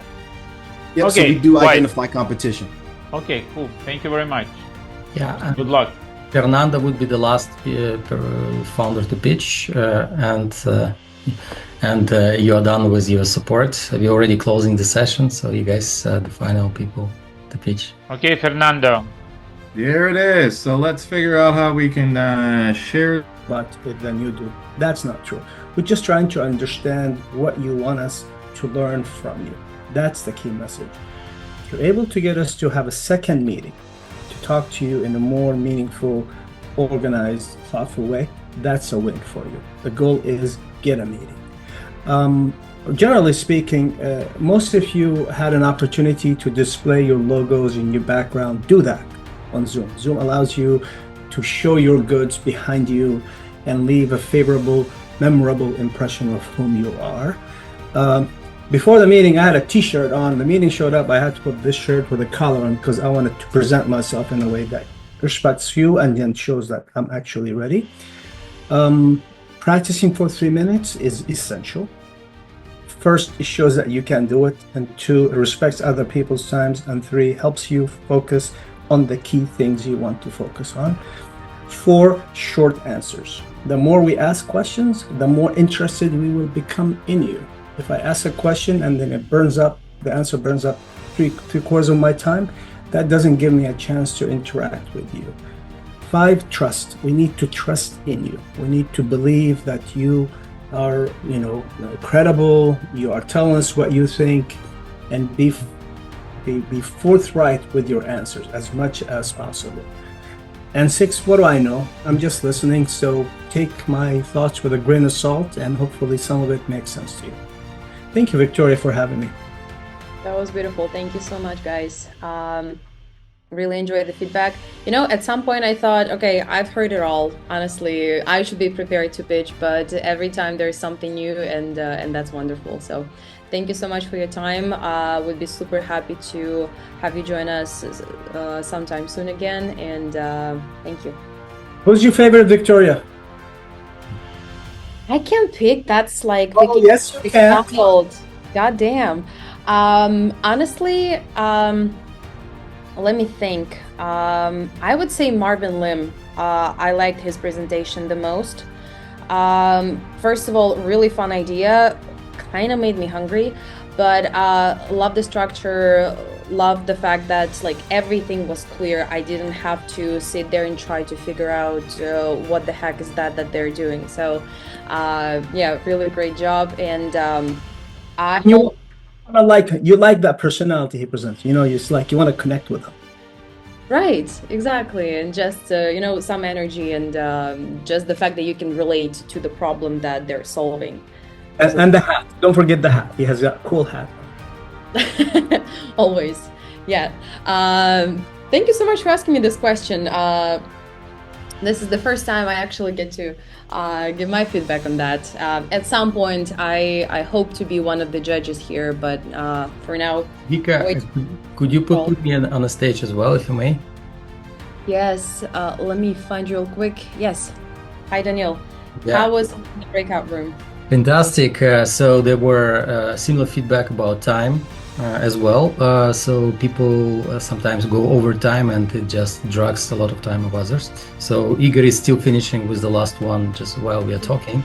[SPEAKER 17] Yep,
[SPEAKER 5] Okay,
[SPEAKER 17] so we do
[SPEAKER 5] right.
[SPEAKER 17] identify competition.
[SPEAKER 5] Okay, cool. Thank you very much.
[SPEAKER 2] Yeah.
[SPEAKER 5] Good luck.
[SPEAKER 2] Fernanda would be the last founder to pitch, and you're done with your support. We're already closing the session, so you guys the final people to pitch.
[SPEAKER 5] Okay, Fernando.
[SPEAKER 18] Here it is. So let's figure out how we can share.
[SPEAKER 4] But then you do. That's not true. We're just trying to understand what you want us to learn from you. That's the key message. If you're able to get us to have a second meeting, to talk to you in a more meaningful, organized, thoughtful way, that's a win for you. The goal is get a meeting. Generally speaking, most of you had an opportunity to display your logos in your background. Do that on Zoom. Zoom allows you to show your goods behind you and leave a favorable, memorable impression of whom you are. Before the meeting, I had a t-shirt on. The meeting showed up. I had to put this shirt with a collar on because I wanted to present myself in a way that respects you and then shows that I'm actually ready. Practicing for 3 minutes is essential. First, it shows that you can do it. And 2, it respects other people's times. And 3, helps you focus on the key things you want to focus on. 4 short answers. The more we ask questions, the more interested we will become in you. If I ask a question and then the answer burns up three-quarters of my time, that doesn't give me a chance to interact with you. 5, trust. We need to trust in you. We need to believe that you are, credible. You are telling us what you think, and be forthright with your answers as much as possible. And 6, what do I know? I'm just listening, so take my thoughts with a grain of salt, and hopefully some of it makes sense to you. Thank you, Victoria, for having me.
[SPEAKER 1] That was beautiful. Thank you so much, guys. Really enjoyed the feedback. At some point I thought, okay, I've heard it all. Honestly, I should be prepared to pitch, but every time there's something new, and that's wonderful. So thank you so much for your time. Would be super happy to have you join us sometime soon again, and thank you.
[SPEAKER 4] Who's your favorite, Victoria?
[SPEAKER 1] I can't pick. That's like
[SPEAKER 4] yes, you can.
[SPEAKER 1] God damn. Honestly, let me think. I would say Marvin Lim. I liked his presentation the most. First of all, really fun idea. Kind of made me hungry, but love the structure. Love the fact that everything was clear. I didn't have to sit there and try to figure out what the heck is that they're doing. So yeah, really great job. And
[SPEAKER 4] you like that personality he presents. It's like you want to connect with him.
[SPEAKER 1] Right, exactly. And just some energy, and just the fact that you can relate to the problem that they're solving.
[SPEAKER 4] And the hat. Don't forget the hat. He has a cool hat.
[SPEAKER 1] Always. Yeah. Thank you so much for asking me this question. This is the first time I actually get to give my feedback on that. At some point, I hope to be one of the judges here, but for now...
[SPEAKER 2] Vika, could you put me on a stage as well, if you may?
[SPEAKER 1] Yes, let me find you real quick. Yes. Hi, Daniel.
[SPEAKER 2] Yeah.
[SPEAKER 1] How was the breakout room?
[SPEAKER 2] Fantastic. So there were similar feedback about time as well. So people sometimes go over time, and it just drags a lot of time of others. So Igor is still finishing with the last one just while we are talking,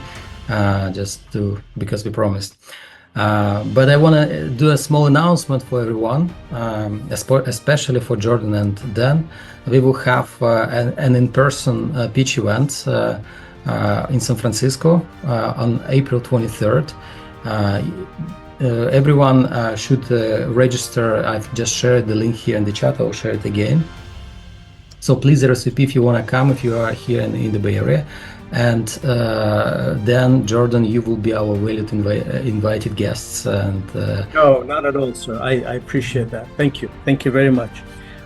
[SPEAKER 2] because we promised. But I want to do a small announcement for everyone, especially for Jordan and Dan. We will have an in-person pitch event in San Francisco on April 23rd. Everyone should register. I've just shared the link here in the chat. I'll share it again. So please RSVP if you want to come, if you are here in the Bay Area. And then, Jordan, you will be our valued invited guests. And
[SPEAKER 4] no, not at all, sir. I appreciate that. Thank you. Thank you very much.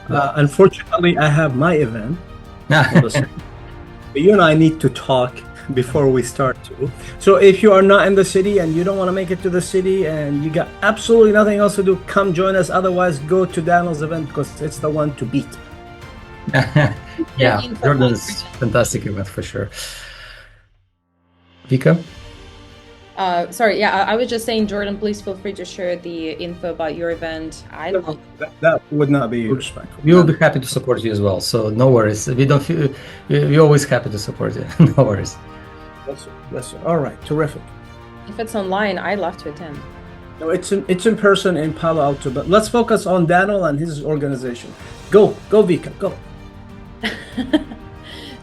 [SPEAKER 4] Unfortunately, I have my event. You and I need to talk before we start too. So if you are not in the city and you don't want to make it to the city and you got absolutely nothing else to do, come join us. Otherwise, go to Daniel's event, because it's the one to beat.
[SPEAKER 2] Yeah, Jordan's fantastic event for sure. Vika?
[SPEAKER 1] Sorry, yeah, I was just saying, Jordan, please feel free to share the info about your event.
[SPEAKER 4] That would not be respectful.
[SPEAKER 2] We will be happy to support you as well, so no worries. We're always happy to support you. No worries.
[SPEAKER 4] Bless you. All right, terrific.
[SPEAKER 1] If it's online, I'd love to attend.
[SPEAKER 4] No, it's in person in Palo Alto, but let's focus on Daniel and his organization. Go Vika, go.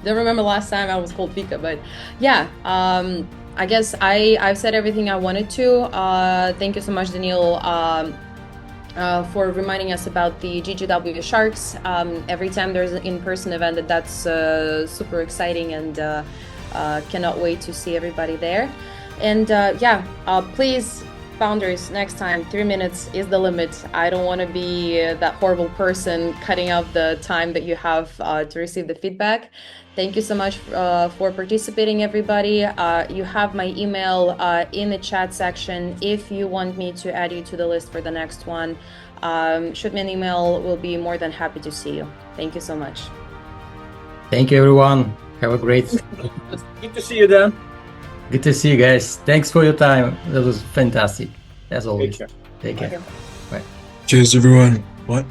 [SPEAKER 1] Don't remember last time I was called Vika, but yeah, I guess I've said everything I wanted to. Thank you so much, Daniel, for reminding us about the GGW Sharks. Every time there's an in-person event, that's super exciting, and cannot wait to see everybody there. And yeah, please, founders, next time 3 minutes is the limit. I don't want to be that horrible person cutting out the time that you have to receive the feedback. Thank you so much for participating, everybody. You have my email in the chat section. If you want me to add you to the list for the next one, shoot me an email. We'll be more than happy to see you. Thank you so much.
[SPEAKER 2] Thank you, everyone. Have a great...
[SPEAKER 4] Good to see you, Dan.
[SPEAKER 2] Good to see you guys. Thanks for your time. That was fantastic, as always.
[SPEAKER 4] Take care.
[SPEAKER 2] Take care. Bye.
[SPEAKER 19] Cheers, everyone. What?